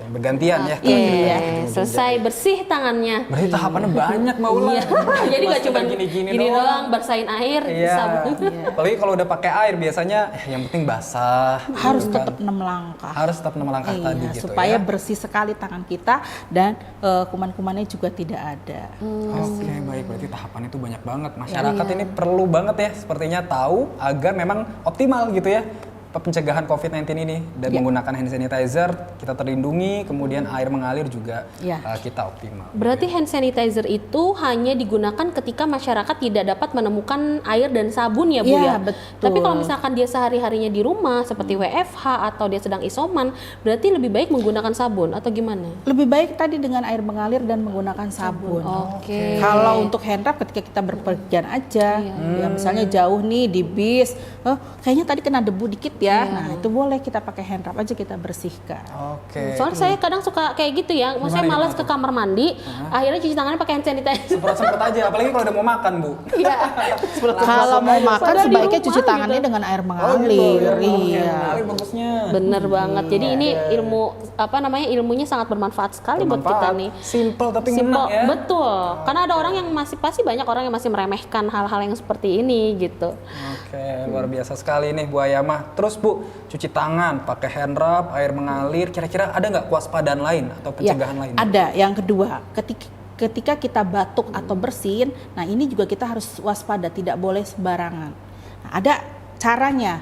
Bergantian ya. Iya. Selesai bersih tangannya. Berarti tahapannya banyak, Mbak Ula. Iya. Jadi nggak cuma gini-gini gini doang, bersihin air, Iya. sabun. Apalagi kalau udah pakai air biasanya yang penting basah. Harus gitu kan. tetap 6 langkah. Harus tetap 6 langkah Iya, tadi gitu supaya ya. bersih sekali tangan kita dan kuman-kumannya juga tidak ada. Oke, baik. Berarti tahapan itu banyak banget. Masyarakat ini perlu banget ya sepertinya tahu agar memang optimal gitu ya pencegahan COVID-19 ini dan menggunakan hand sanitizer kita terlindungi, kemudian air mengalir juga Ya. kita optimal. Berarti hand sanitizer itu hanya digunakan ketika masyarakat tidak dapat menemukan air dan sabun ya Bu Iya, ya? betul. Tapi kalau misalkan dia sehari-harinya di rumah seperti WFH atau dia sedang isoman, berarti lebbi baik menggunakan sabun atau gimana? Lebih baik tadi dengan air mengalir dan menggunakan sabun. Oke. Kalau untuk hand rub ketika kita berpergian aja, ya misalnya jauh nih di bis, kayaknya tadi kena debu dikit ya. Nah itu boleh kita pakai hand rub aja kita bersihkan. Oke. Soalnya saya kadang suka kayak gitu ya, maksudnya Gimana, malas gimana ke kamar mandi, akhirnya cuci tangannya pakai hand sanitizer. Semprot-semprot aja, apalagi kalau udah mau makan, Bu. Iya. Kalau mau makan Padahal di sebaiknya rumah cuci tangannya gitu. dengan air Oh, mengalir. gitu. Iya. Mengalir bagusnya. Bener banget. Jadi ini ilmu ilmunya sangat bermanfaat sekali buat kita nih. Simple tapi Simple, ngena ya. betul. Karena ada orang yang pasti banyak orang yang masih meremehkan hal-hal yang seperti ini gitu. Oke, luar biasa sekali nih Bu Ayama. Terus Bu, cuci tangan, pakai hand rub, air mengalir. Kira-kira ada nggak kewaspadaan lain atau pencegahan lain? Ada. Yang kedua, ketika kita batuk atau bersin, nah ini juga kita harus waspada, tidak boleh sembarangan. Nah, ada caranya.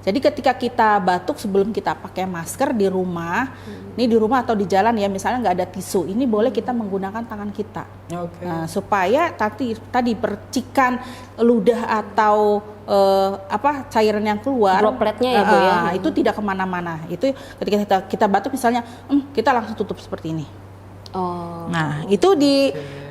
Jadi ketika kita batuk sebelum kita pakai masker di rumah, ini di rumah atau di jalan ya, misalnya nggak ada tisu, ini boleh kita menggunakan tangan kita. Oke. Nah, supaya tadi percikan ludah atau cairan yang keluar, Dropletnya ya, Bu, ya. itu tidak kemana-mana. Itu ketika kita batuk misalnya, kita langsung tutup seperti ini. Oh. Nah, itu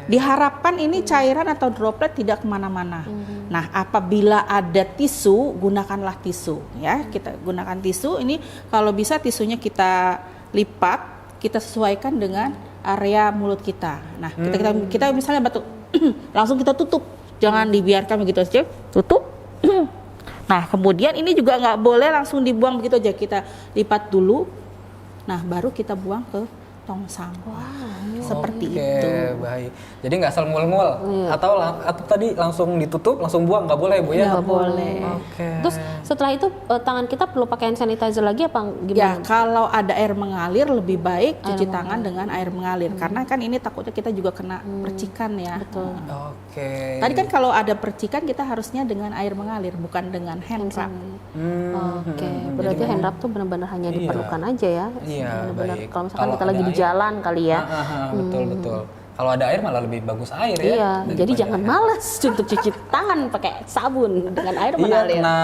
diharapkan ini cairan atau droplet tidak kemana-mana. Nah, apabila ada tisu, gunakanlah tisu. Ya, kita gunakan tisu. Ini kalau bisa tisunya kita lipat, kita sesuaikan dengan area mulut kita. Nah, kita misalnya batuk, langsung kita tutup. Jangan dibiarkan begitu saja. Tutup. Nah, kemudian ini juga nggak boleh langsung dibuang begitu aja. Kita lipat dulu. Nah, baru kita buang ke tong sampah. seperti Oke, itu. baik. Jadi nggak asal mual-mual atau tadi langsung ditutup, langsung buang, nggak boleh Bu ya? Nggak boleh. Oke. Terus setelah itu tangan kita perlu pakai hand sanitizer lagi apa Ya, gimana? kalau ada air mengalir lebih baik cuci tangan dengan air mengalir karena kan ini takutnya kita juga kena percikan ya. Betul. Oke. Tadi kan kalau ada percikan kita harusnya dengan air mengalir bukan dengan hand rub. Oke, berarti hand rub tuh benar-benar hanya diperlukan aja ya. Iya, Benar-benar baik. kalau misalkan Kalau kita lagi ada di air- jalan kali ya. Betul betul. Kalau ada air malah lebih bagus air ya. Iya, jadi daripada jangan air. males untuk cuci tangan pakai sabun dengan air Iya, mengalir. kena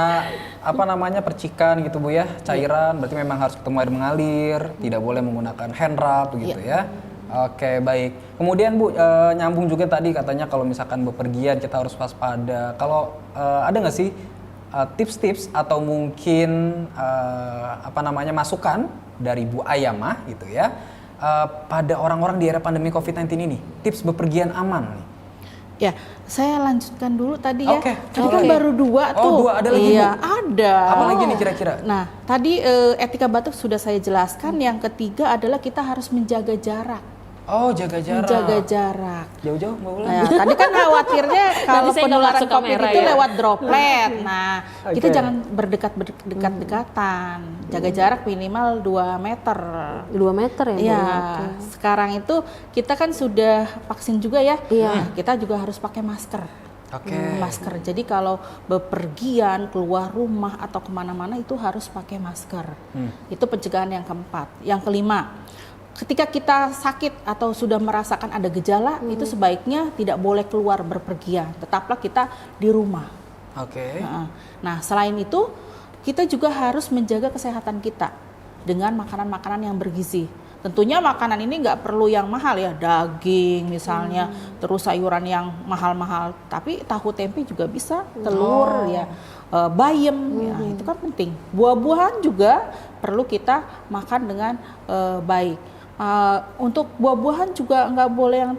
apa namanya percikan gitu Bu ya, cairan. Berarti memang harus ketemu air mengalir, tidak boleh menggunakan hand rub begitu ya. Oke, baik. Kemudian Bu, nyambung juga tadi katanya kalau misalkan bepergian kita harus waspada. Kalau ada nggak sih tips-tips atau mungkin apa namanya masukan dari Bu Ayamah gitu ya pada orang-orang di era pandemi COVID-19 ini, tips bepergian aman nih. Ya, saya lanjutkan dulu tadi ya. Oke, Tadi kan oke. baru 2 Oh, tuh. 2, ada lagi, Iya, Bu? ada. Apa lagi nih kira-kira? Nah, tadi etika batuk sudah saya jelaskan. Yang ketiga adalah kita harus menjaga jarak. Oh, jaga jarak. Menjaga jarak. Jauh-jauh Mbak Ulan. Nah, tadi kan khawatirnya kalau saya nggak penularan masuk COVID kamera itu ya. lewat droplet. Nah, kita Oke. jangan berdekat-dekatan. Jaga jarak minimal 2 meter. 2 meter ya? Bu? Iya, Oke. sekarang itu kita kan sudah vaksin juga ya. Iya. Nah, kita juga harus pakai masker. Oke. Masker. Jadi kalau bepergian, keluar rumah atau kemana-mana itu harus pakai masker. Itu pencegahan yang keempat. Yang kelima, ketika kita sakit atau sudah merasakan ada gejala, itu sebaiknya tidak boleh keluar berpergian. Tetaplah kita di rumah. Oke. Nah, selain itu kita juga harus menjaga kesehatan kita dengan makanan-makanan yang bergizi. Tentunya makanan ini nggak perlu yang mahal ya, daging misalnya, terus sayuran yang mahal-mahal. Tapi tahu tempe juga bisa, telur ya, bayam ya, itu kan penting. Buah-buahan juga perlu kita makan dengan baik. Untuk buah-buahan juga nggak boleh yang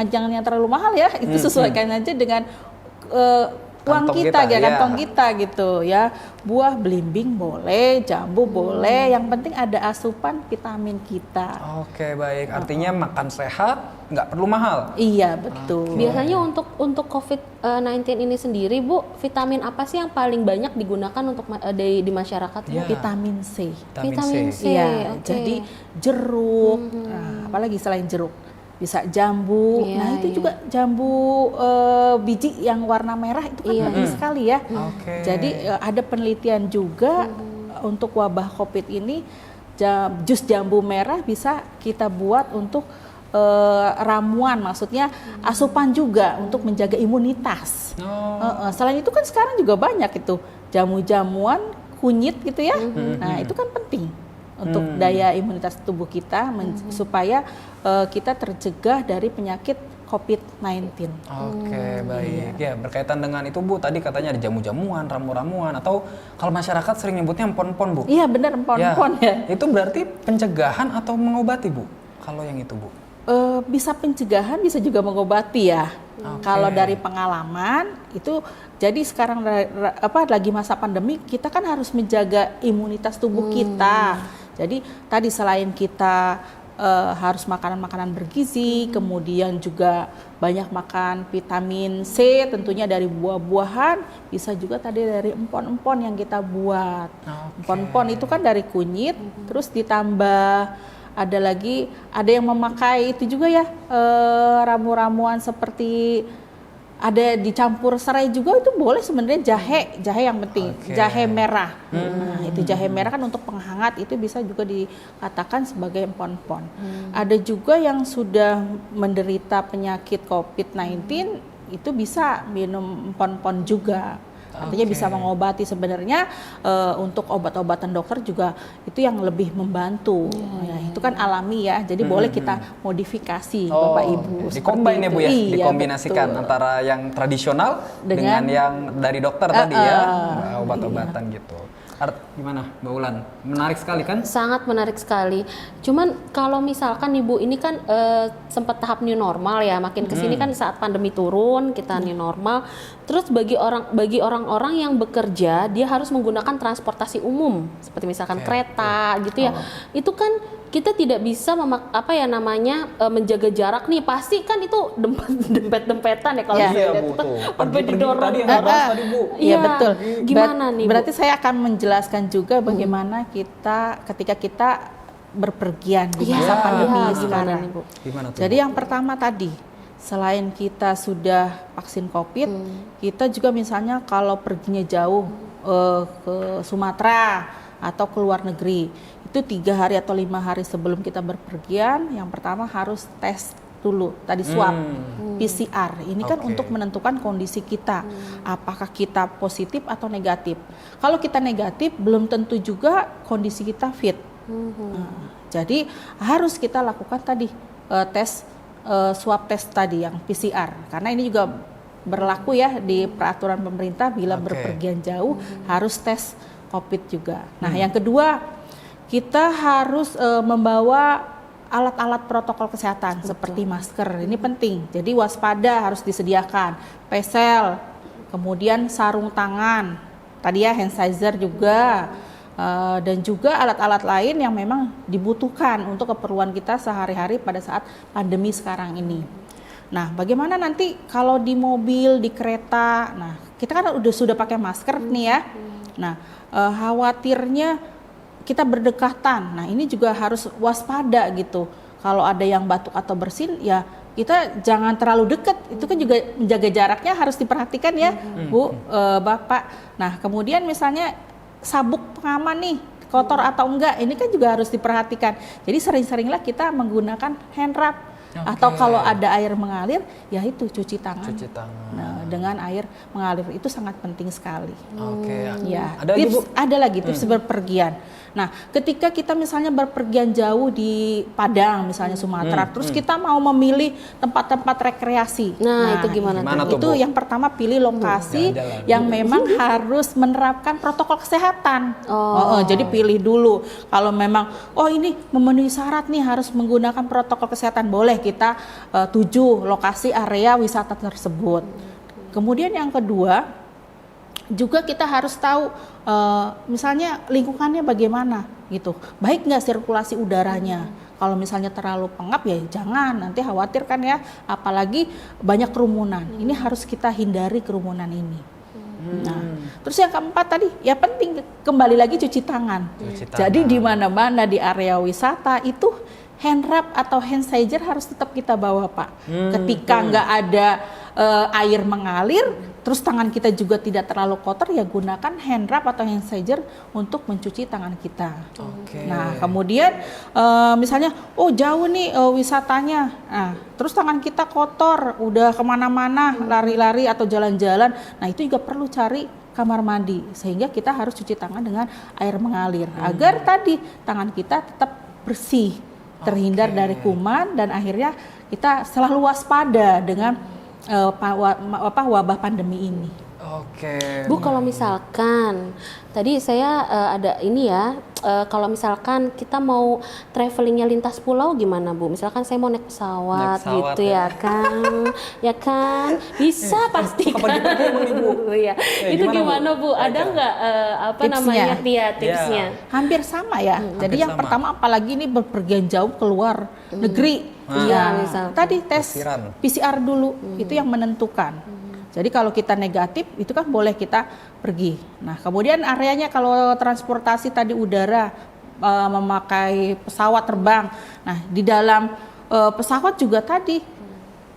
jangan yang terlalu mahal ya, itu sesuaikan aja dengan uang Kantong kita, kita, ya ya. kantong kita gitu ya. Buah belimbing boleh, jambu boleh, yang penting ada asupan vitamin kita. Oke, baik. Artinya makan sehat, nggak perlu mahal. Iya betul. Biasanya untuk COVID-19 ini sendiri, Bu, vitamin apa sih yang paling banyak digunakan untuk di masyarakat? Bu? Iya. Vitamin C. Vitamin C. Iya, oke. jadi jeruk, nah, apalagi selain jeruk, bisa jambu. Iya, Nah itu iya. juga jambu biji yang warna merah itu kan penting sekali ya. Oke. Jadi ada penelitian juga untuk wabah COVID ini, jus jambu merah bisa kita buat untuk ramuan, maksudnya asupan juga untuk menjaga imunitas. Selain itu kan sekarang juga banyak itu jamu-jamuan kunyit gitu ya. Nah itu kan penting untuk daya imunitas tubuh kita supaya kita tercegah dari penyakit COVID-19. Oke, baik. Ya, berkaitan dengan itu Bu, tadi katanya ada jamu-jamuan, ramu-ramuan, atau kalau masyarakat sering nyebutnya empon-empon Bu. Iya benar, empon-empon ya. Itu berarti pencegahan atau mengobati Bu? Kalau yang itu Bu? Bisa pencegahan, bisa juga mengobati ya. Kalau dari pengalaman itu, jadi sekarang lagi masa pandemi, kita kan harus menjaga imunitas tubuh kita. Jadi tadi selain kita harus makanan-makanan bergizi, kemudian juga banyak makan vitamin C, tentunya dari buah-buahan, bisa juga tadi dari empon-empon yang kita buat. Empon-empon itu kan dari kunyit, terus ditambah ada yang memakai itu juga ya, ramu-ramuan seperti ada dicampur serai juga, itu boleh sebenarnya, jahe yang penting, jahe merah. Nah, itu jahe merah kan untuk penghangat, itu bisa juga dikatakan sebagai empon-empon. Ada juga yang sudah menderita penyakit COVID-19, itu bisa minum empon-empon juga. Artinya bisa mengobati. Sebenarnya untuk obat-obatan dokter juga itu yang lebih membantu. Ya, itu kan alami ya, jadi boleh kita modifikasi Bapak Ibu. Dikombin ya Bu ya, Iya, dikombinasikan betul. antara yang tradisional dengan yang dari dokter tadi ya, obat-obatan gitu. Gimana Mbak Ulan? Menarik sekali kan? Sangat menarik sekali. Cuman kalau misalkan Ibu ini kan sempat tahap new normal ya, makin kesini kan saat pandemi turun kita new normal. Terus bagi orang-orang yang bekerja dia harus menggunakan transportasi umum seperti misalkan kereta gitu ya. Itu kan kita tidak bisa menjaga jarak nih, pasti kan itu dempet-dempetan ya kalau Ya. saya lihat Bu, itu tuh. sampai didorong. Tadi yang bahas tadi, Bu. Iya betul. Gimana nih, Bu? Berarti saya akan menjelaskan juga bagaimana ketika kita berpergian di masa pandemi Gimana sekarang. nih, Bu? Gimana tuh? Jadi yang pertama tadi, selain kita sudah vaksin COVID, kita juga misalnya kalau perginya jauh ke Sumatera atau ke luar negeri, itu 3 hari atau 5 hari sebelum kita berpergian, yang pertama harus tes dulu, tadi swab PCR. Ini kan untuk menentukan kondisi kita, apakah kita positif atau negatif. Kalau kita negatif, belum tentu juga kondisi kita fit. Nah, jadi harus kita lakukan tadi tes swab test tadi yang PCR, karena ini juga berlaku ya di peraturan pemerintah bila berpergian jauh harus tes COVID juga. Nah, yang kedua, kita harus membawa alat-alat protokol kesehatan seperti masker. Ini penting. Jadi waspada, harus disediakan pesel, kemudian sarung tangan, tadi ya hand sanitizer juga, dan juga alat-alat lain yang memang dibutuhkan untuk keperluan kita sehari-hari pada saat pandemi sekarang ini. Nah, bagaimana nanti kalau di mobil, di kereta? Nah, kita kan sudah pakai masker nih ya. Nah, khawatirnya kita berdekatan. Nah, ini juga harus waspada gitu. Kalau ada yang batuk atau bersin, ya kita jangan terlalu dekat. Itu kan juga menjaga jaraknya harus diperhatikan ya, Bu, Bapak. Nah, kemudian misalnya sabuk pengaman nih, kotor atau enggak, ini kan juga harus diperhatikan. Jadi sering-seringlah kita menggunakan hand rub. Atau kalau ada air mengalir, ya itu cuci tangan. Nah, dengan air mengalir itu sangat penting sekali. Ya, ada lagi tips berpergian. Nah, ketika kita misalnya berpergian jauh di Padang, misalnya Sumatera, terus kita mau memilih tempat-tempat rekreasi. Nah, itu gimana tuh? Itu yang pertama pilih lokasi yang memang harus menerapkan protokol kesehatan. Jadi pilih dulu. Kalau memang, ini memenuhi syarat nih harus menggunakan protokol kesehatan, boleh kita tuju lokasi area wisata tersebut. Kemudian yang kedua, juga kita harus tahu misalnya lingkungannya bagaimana gitu, baik nggak sirkulasi udaranya. Kalau misalnya terlalu pengap ya jangan, nanti khawatir kan ya, apalagi banyak kerumunan. Ini harus kita hindari kerumunan ini. Nah, terus yang keempat tadi ya penting kembali lagi cuci tangan. Jadi di mana-mana di area wisata itu hand rub atau hand sanitizer harus tetap kita bawa, Pak. Ketika nggak ada air mengalir, terus tangan kita juga tidak terlalu kotor, ya gunakan hand rub atau hand sanitizer untuk mencuci tangan kita. Nah, kemudian misalnya, jauh nih wisatanya, terus tangan kita kotor, udah kemana-mana, lari-lari atau jalan-jalan, nah itu juga perlu cari kamar mandi, sehingga kita harus cuci tangan dengan air mengalir, agar tadi tangan kita tetap bersih, terhindar dari kuman, dan akhirnya kita selalu waspada dengan wabah pandemi ini. Bu, kalau misalkan tadi saya ada ini ya, kalau misalkan kita mau travelingnya lintas pulau gimana, Bu? Misalkan saya mau naik pesawat gitu ya kan, ya kan bisa pasti kan. Ya. Itu gimana, Bu? Ada nggak tipsnya? Hampir sama ya. Jadi yang pertama, apalagi ini berpergian jauh keluar negeri, tadi tes PCR dulu, itu yang menentukan. Jadi kalau kita negatif, itu kan boleh kita pergi. Nah, kemudian areanya kalau transportasi tadi udara, memakai pesawat terbang. Nah, di dalam pesawat juga tadi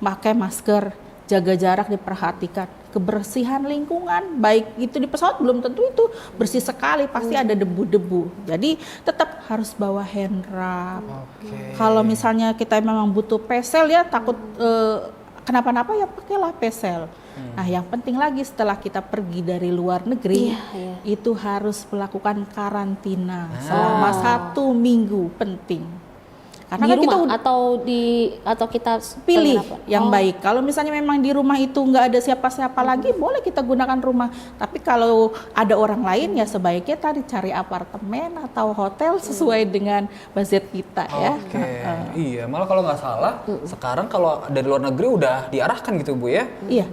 pakai masker, jaga jarak diperhatikan. Kebersihan lingkungan, baik itu di pesawat belum tentu itu bersih sekali, pasti ada debu-debu. Jadi tetap harus bawa hand rub. Kalau misalnya kita memang butuh pesel ya, takut kenapa-napa ya pakailah pesel. Nah, yang penting lagi setelah kita pergi dari luar negeri, itu harus melakukan karantina selama 1 minggu, penting. Karena di kan kita rumah atau kita pilih penginapan? yang baik. Kalau misalnya memang di rumah itu nggak ada siapa-siapa lagi, boleh kita gunakan rumah. Tapi kalau ada orang lain ya sebaiknya tadi cari apartemen atau hotel sesuai dengan budget kita ya. Oke, iya. Malah kalau nggak salah, sekarang kalau dari luar negeri udah diarahkan gitu Bu ya? Iya.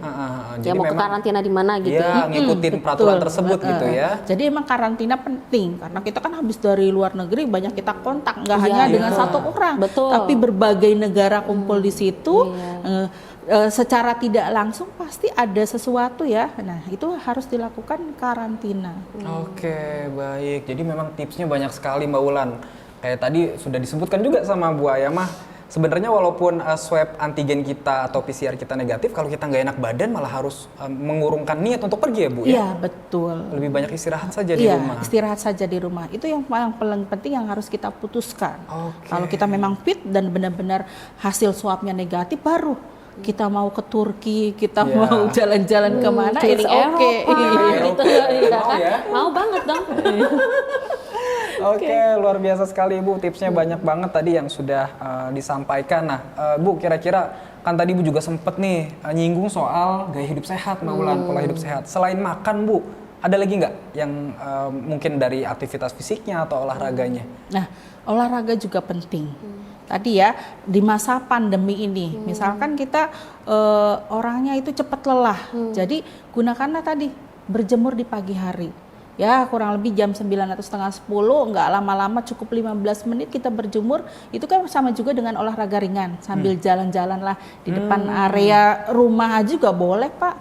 Ya mau ke karantina di mana gitu ya? Ngikutin peraturan tersebut gitu ya. Jadi emang karantina penting karena kita kan habis dari luar negeri banyak kita kontak, nggak Iya, hanya dengan betul. satu orang, Betul. tapi berbagai negara kumpul di situ. Secara tidak langsung pasti ada sesuatu ya. Nah itu harus dilakukan karantina. Oke, baik. Jadi memang tipsnya banyak sekali Mbak Wulan. Kayak tadi sudah disebutkan juga sama Bu Ayamah. Sebenarnya walaupun swab antigen kita atau PCR kita negatif, kalau kita nggak enak badan malah harus mengurungkan niat untuk pergi ya Bu ya? Iya betul. Lebih banyak istirahat saja di rumah. Istirahat saja di rumah. Itu yang paling penting yang harus kita putuskan. Oke. Kalau kita memang fit dan benar-benar hasil swabnya negatif, baru kita mau ke Turki, kita mau jalan-jalan kemana, it's keliling okay. Eropa, gitu ya Mau kan? ya? Mau banget dong. Oke, luar biasa sekali Bu. Tipsnya banyak banget tadi yang sudah disampaikan. Nah, Bu, kira-kira kan tadi Bu juga sempet nih nyinggung soal gaya hidup sehat, Mbak Wulan, pola hidup sehat. Selain makan, Bu, ada lagi nggak yang mungkin dari aktivitas fisiknya atau olahraganya? Nah, olahraga juga penting. Tadi ya, di masa pandemi ini, misalkan kita orangnya itu cepat lelah. Jadi gunakanlah tadi berjemur di pagi hari. Ya kurang lebih jam 9 atau setengah 10, nggak lama-lama, cukup 15 menit kita berjemur. Itu kan sama juga dengan olahraga ringan, sambil jalan-jalan lah di depan area rumah juga boleh Pak.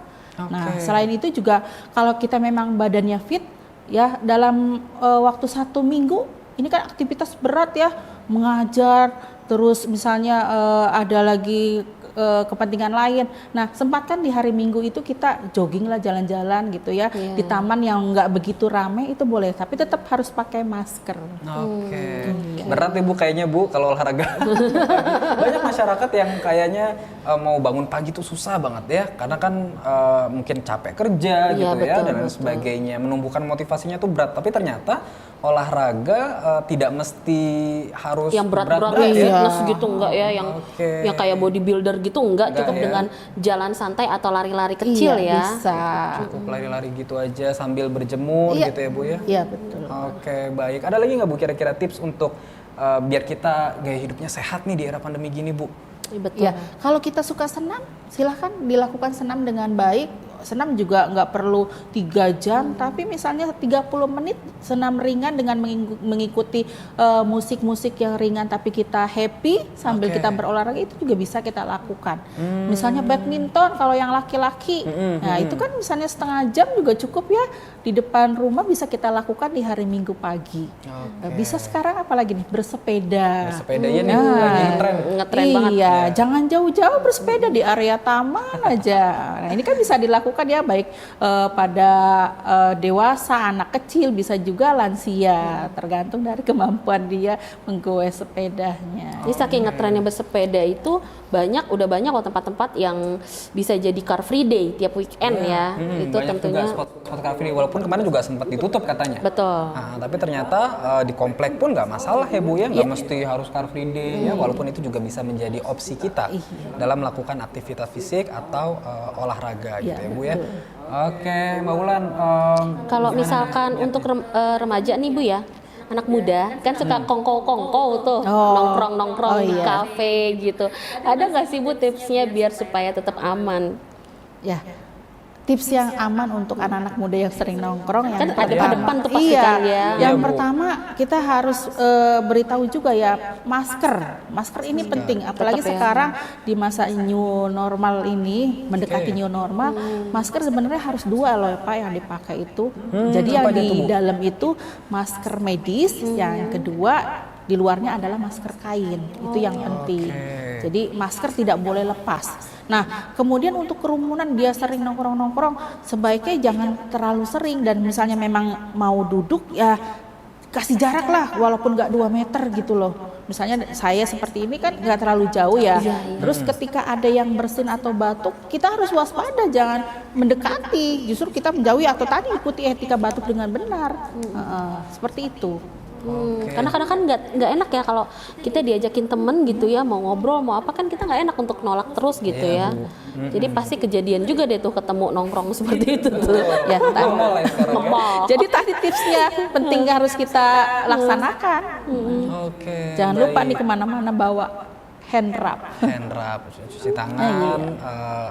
Nah selain itu juga kalau kita memang badannya fit, ya dalam waktu 1 minggu, ini kan aktivitas berat ya, mengajar, terus misalnya ada lagi kepentingan lain. Nah, sempatkan di hari Minggu itu kita jogging lah, jalan-jalan gitu ya. Di taman yang nggak begitu ramai itu boleh, tapi tetap harus pakai masker. Oke. Berat ya Bu kayaknya Bu kalau olahraga. Banyak masyarakat yang kayaknya mau bangun pagi tuh susah banget ya, karena kan mungkin capek kerja gitu ya dan lain sebagainya. Menumbuhkan motivasinya tuh berat, tapi ternyata olahraga tidak mesti harus yang berat-berat fitness gitu enggak ya, yang kayak bodybuilder gitu enggak, cukup ya. dengan jalan santai atau lari-lari kecil ya. Bisa. Cukup lari-lari gitu aja sambil berjemur gitu ya Bu ya. Iya betul. Oke, baik. Ada lagi nggak Bu kira-kira tips untuk biar kita gaya hidupnya sehat nih di era pandemi gini Bu? Betul. Ya, kalau kita suka senam, silahkan dilakukan senam dengan baik. Senam juga nggak perlu 3 jam, tapi misalnya 30 menit senam ringan dengan mengikuti musik-musik yang ringan, tapi kita happy sambil kita berolahraga, itu juga bisa kita lakukan. Misalnya badminton kalau yang laki-laki, nah itu kan misalnya setengah jam juga cukup ya, di depan rumah bisa kita lakukan di hari Minggu pagi. Bisa sekarang apalagi nih, bersepeda. Bersepeda ya nih, lagi ngetren banget. Iya, jangan jauh-jauh bersepeda di area taman aja. Nah ini kan bisa dilakukan ya, baik pada dewasa, anak kecil, bisa juga lansia, tergantung dari kemampuan dia menggoes sepedanya. Jadi saking ngetrennya bersepeda itu udah banyak loh tempat-tempat yang bisa jadi car free day tiap weekend ya. Itu banyak tentunya juga spot car free, walaupun kemarin juga sempat ditutup katanya. betul. Nah, tapi ternyata di komplek pun nggak masalah ya Bu ya, nggak mesti harus car free day ya, walaupun itu juga bisa menjadi opsi kita dalam melakukan aktivitas fisik atau olahraga gitu ya Bu ya. Oke, Mbak Wulan. Kalau misalkan untuk remaja nih Bu ya, anak muda kan suka kongko-kongko tuh, nongkrong-nongkrong di kafe gitu. Ada nggak sih Bu tipsnya biar supaya tetap aman? Ya, tips yang aman untuk anak-anak muda yang sering nongkrong yang Kan ada pertama, depan tuh pasti kan ya. Yang pertama kita harus beritahu juga ya, masker ini penting, apalagi Tetap ya. sekarang di masa new normal ini, mendekati new normal, masker sebenarnya harus 2 loh Pak yang dipakai itu. Jadi yang di dalam itu masker medis, yang kedua di luarnya adalah masker kain, itu yang penting. Jadi masker tidak boleh lepas. Nah, kemudian untuk kerumunan, dia sering nongkrong-nongkrong, sebaiknya jangan terlalu sering, dan misalnya memang mau duduk ya kasih jarak lah, walaupun nggak 2 meter gitu loh. Misalnya saya seperti ini kan nggak terlalu jauh ya. Terus ketika ada yang bersin atau batuk, kita harus waspada, jangan mendekati. Justru kita menjauhi atau tadi ikuti etika batuk dengan benar. Seperti itu. Karena kadang kan nggak enak ya kalau kita diajakin temen gitu ya, mau ngobrol mau apa kan kita nggak enak untuk nolak terus gitu ya. Jadi pasti kejadian juga deh tuh ketemu nongkrong seperti itu tuh. Ya, Normal lah ya sekarang ya. Ngomong. Jadi tadi tipsnya penting harus kita laksanakan. Oke. Jangan lupa baik. nih kemana-mana bawa hand rub. Hand rub, cuci tangan,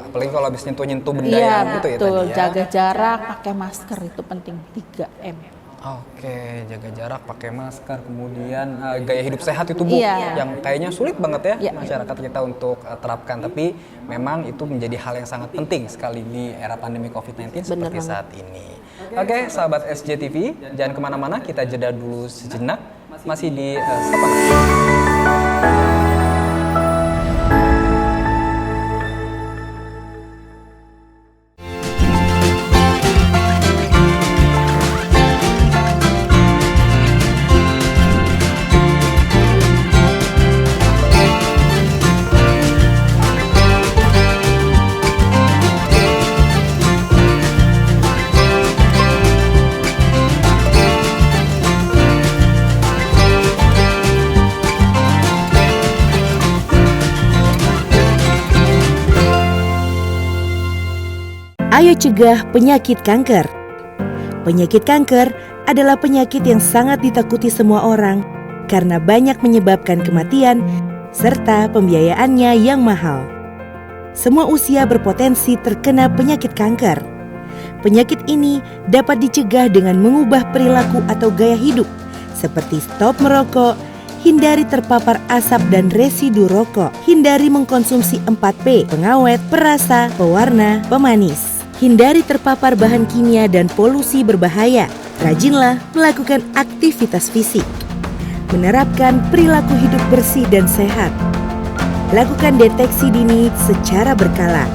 apalagi kalau habis nyentuh benda Iya yang gitu ya betul, tadi ya. jaga jarak, pakai masker itu penting 3M. Oke, jaga jarak, pakai masker, kemudian gaya hidup sehat itu Bu, Iya. yang kayaknya sulit banget ya Iya. masyarakat kita untuk terapkan, tapi memang itu menjadi hal yang sangat penting sekali di era pandemi COVID-19 seperti banget. saat ini. Oke, sahabat SJTV, jangan kemana-mana, kita jeda dulu sejenak, masih di Sapa Nasi. Ayo cegah penyakit kanker. Penyakit kanker adalah penyakit yang sangat ditakuti semua orang karena banyak menyebabkan kematian serta pembiayaannya yang mahal. Semua usia berpotensi terkena penyakit kanker. Penyakit ini dapat dicegah dengan mengubah perilaku atau gaya hidup seperti stop merokok, hindari terpapar asap dan residu rokok, hindari mengkonsumsi 4P, pengawet, perasa, pewarna, pemanis. Hindari terpapar bahan kimia dan polusi berbahaya. Rajinlah melakukan aktivitas fisik. Menerapkan perilaku hidup bersih dan sehat. Lakukan deteksi dini secara berkala.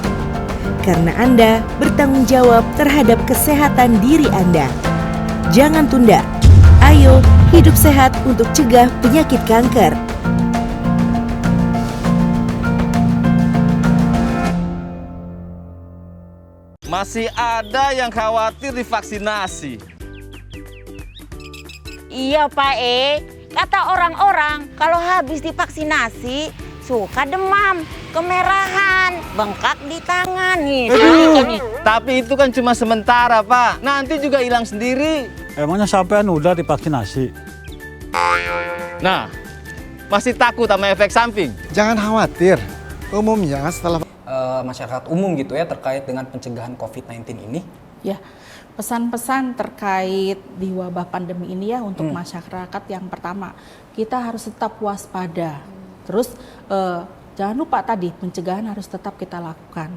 Karena Anda bertanggung jawab terhadap kesehatan diri Anda. Jangan tunda. Ayo hidup sehat untuk cegah penyakit kanker. Masih ada yang khawatir divaksinasi. Iya Pak kata orang-orang kalau habis divaksinasi suka demam, kemerahan, bengkak di tangan nih. Tapi itu kan cuma sementara Pak, nanti juga hilang sendiri. Emangnya sampean udah divaksinasi? Nah, masih takut sama efek samping? Jangan khawatir, umumnya setelah Masyarakat umum gitu ya terkait dengan pencegahan COVID-19 ini. Ya, pesan-pesan terkait di wabah pandemi ini ya untuk masyarakat yang pertama, kita harus tetap waspada. Terus jangan lupa tadi pencegahan harus tetap kita lakukan.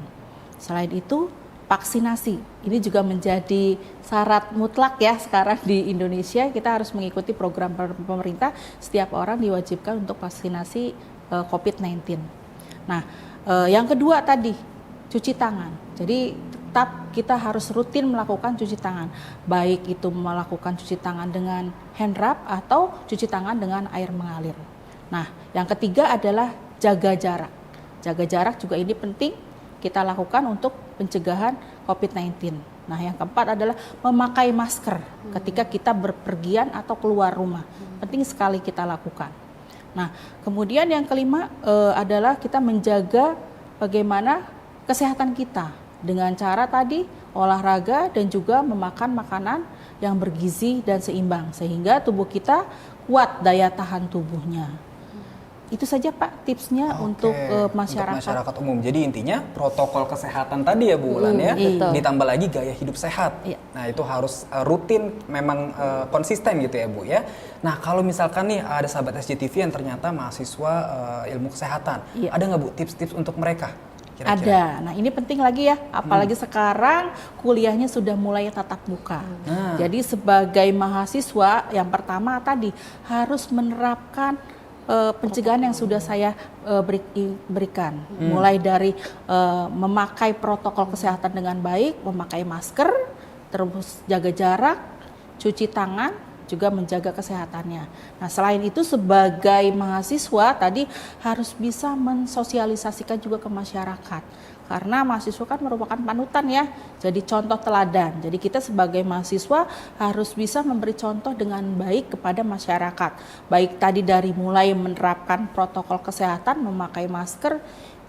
Selain itu, vaksinasi ini juga menjadi syarat mutlak ya sekarang di Indonesia. Kita harus mengikuti program pemerintah, setiap orang diwajibkan untuk vaksinasi COVID-19. Nah, yang kedua tadi, cuci tangan. Jadi tetap kita harus rutin melakukan cuci tangan. Baik itu melakukan cuci tangan dengan hand rub atau cuci tangan dengan air mengalir. Nah, yang ketiga adalah jaga jarak. Jaga jarak juga ini penting kita lakukan untuk pencegahan COVID-19. Nah, yang keempat adalah memakai masker ketika kita berpergian atau keluar rumah. Penting sekali kita lakukan. Nah, kemudian yang kelima adalah kita menjaga bagaimana kesehatan kita dengan cara tadi olahraga dan juga memakan makanan yang bergizi dan seimbang sehingga tubuh kita kuat daya tahan tubuhnya. Itu saja Pak tipsnya untuk masyarakat. Untuk masyarakat umum. Jadi intinya protokol kesehatan tadi ya Bu Ulan ya. Ditambah lagi gaya hidup sehat. Iya. Nah itu harus rutin memang konsisten gitu ya Bu ya. Nah kalau misalkan nih ada sahabat SJTV yang ternyata mahasiswa ilmu kesehatan. Iya. Ada nggak Bu tips-tips untuk mereka? Kira-kira? Ada. Nah ini penting lagi ya. Apalagi sekarang kuliahnya sudah mulai tatap muka. Jadi sebagai mahasiswa yang pertama tadi harus menerapkan pencegahan yang sudah saya berikan, mulai dari memakai protokol kesehatan dengan baik, memakai masker, terus jaga jarak, cuci tangan, juga menjaga kesehatannya. Nah selain itu sebagai mahasiswa tadi harus bisa mensosialisasikan juga ke masyarakat. karena mahasiswa kan merupakan panutan ya, jadi contoh teladan. Jadi kita sebagai mahasiswa harus bisa memberi contoh dengan baik kepada masyarakat. Baik tadi dari mulai menerapkan protokol kesehatan, memakai masker,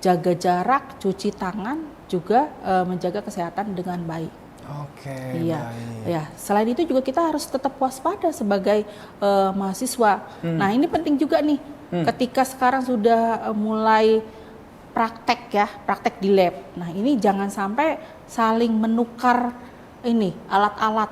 jaga jarak, cuci tangan, juga menjaga kesehatan dengan baik. Oke, Iya, baik. ya. Selain itu juga kita harus tetap waspada sebagai mahasiswa. Nah, ini penting juga nih, ketika sekarang sudah mulai praktek di lab. Nah, ini jangan sampai saling menukar ini alat-alat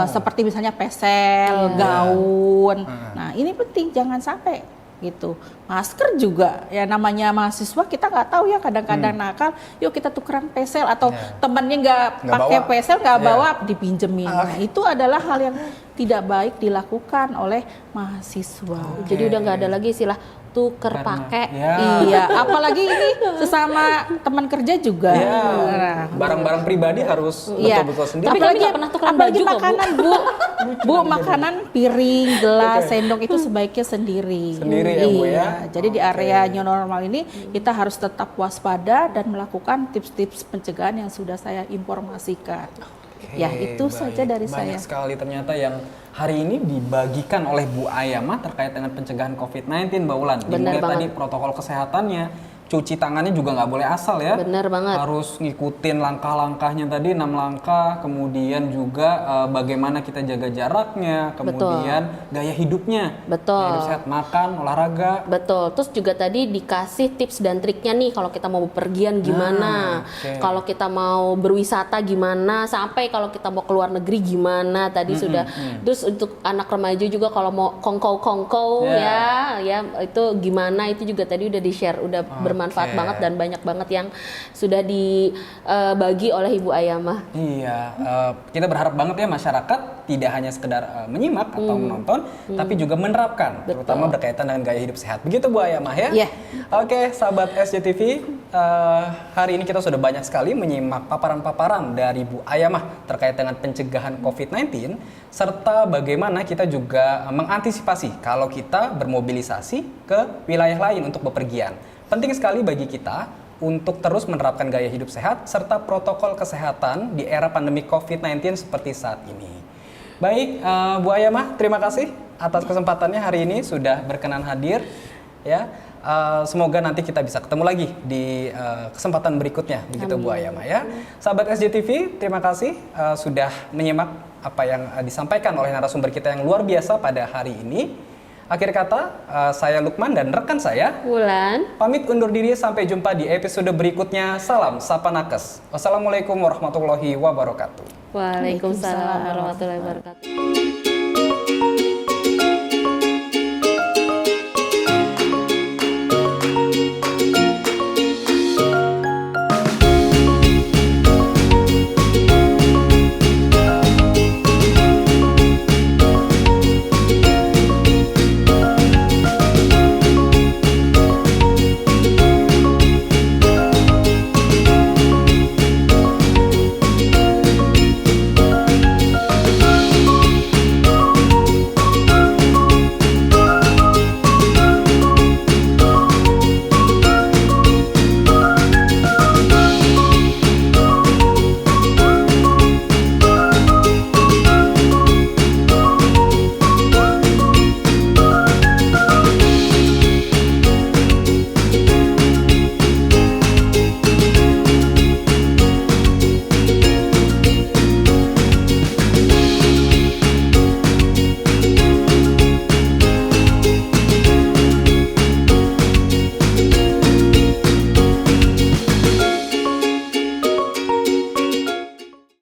seperti misalnya pesel, gaun. Nah, ini penting, jangan sampai gitu. Masker juga, ya namanya mahasiswa kita nggak tahu ya, kadang-kadang nakal, yuk kita tukeran pesel atau temannya nggak pakai bawa. pesel, nggak bawa, dipinjemin. Nah, itu adalah hal yang tidak baik dilakukan oleh mahasiswa. Jadi udah nggak ada lagi istilah tuker pakai. Iya, apalagi ini sesama teman kerja juga. Nah, Barang-barang pribadi harus iya. betul-betul sendiri. Tapi kami nggak pernah tukeran apalagi baju kok, Bu. makanan, Bu, makanan piring, gelas, sendok itu sebaiknya sendiri. Sendiri ya, Bu, ya? Iya, jadi di area new normal ini kita harus tetap waspada dan melakukan tips-tips pencegahan yang sudah saya informasikan. Ya, itu saja dari saya. Banyak sekali ternyata yang hari ini dibagikan oleh Bu Ayamah terkait dengan pencegahan COVID-19, Mbak Ulan. Dimulai tadi protokol kesehatannya, cuci tangannya juga nggak boleh asal ya. Bener banget. Harus ngikutin langkah-langkahnya tadi, 6 langkah. Kemudian juga bagaimana kita jaga jaraknya. Kemudian gaya hidupnya. Betul. Gaya hidup sehat, makan, olahraga. Betul. Terus juga tadi dikasih tips dan triknya nih, kalau kita mau bepergian gimana, kalau kita mau berwisata gimana, sampai kalau kita mau keluar negeri gimana. Tadi sudah. Terus untuk anak remaja juga kalau mau kongkow ya itu gimana, itu juga tadi udah di-share, udah bermanfaat banget dan banyak banget yang sudah dibagi oleh Ibu Ayamah. Iya, kita berharap banget ya masyarakat tidak hanya sekedar menyimak atau menonton, tapi juga menerapkan, terutama berkaitan dengan gaya hidup sehat. Begitu Bu Ayamah ya? Iya. Oke, sahabat SJTV, hari ini kita sudah banyak sekali menyimak paparan-paparan dari Bu Ayamah terkait dengan pencegahan COVID-19, serta bagaimana kita juga mengantisipasi kalau kita bermobilisasi ke wilayah lain untuk bepergian. Penting sekali bagi kita untuk terus menerapkan gaya hidup sehat serta protokol kesehatan di era pandemi COVID-19 seperti saat ini. Baik, Bu Ayamah, terima kasih atas kesempatannya hari ini sudah berkenan hadir. Ya, semoga nanti kita bisa ketemu lagi di kesempatan berikutnya, begitu Bu Ayamah ya. Sahabat SJTV, terima kasih sudah menyimak apa yang disampaikan oleh narasumber kita yang luar biasa pada hari ini. Akhir kata, saya Lukman dan rekan saya Wulan pamit undur diri, sampai jumpa di episode berikutnya. Salam Sapa Nakes. Wassalamualaikum warahmatullahi wabarakatuh. Waalaikumsalam warahmatullahi wabarakatuh.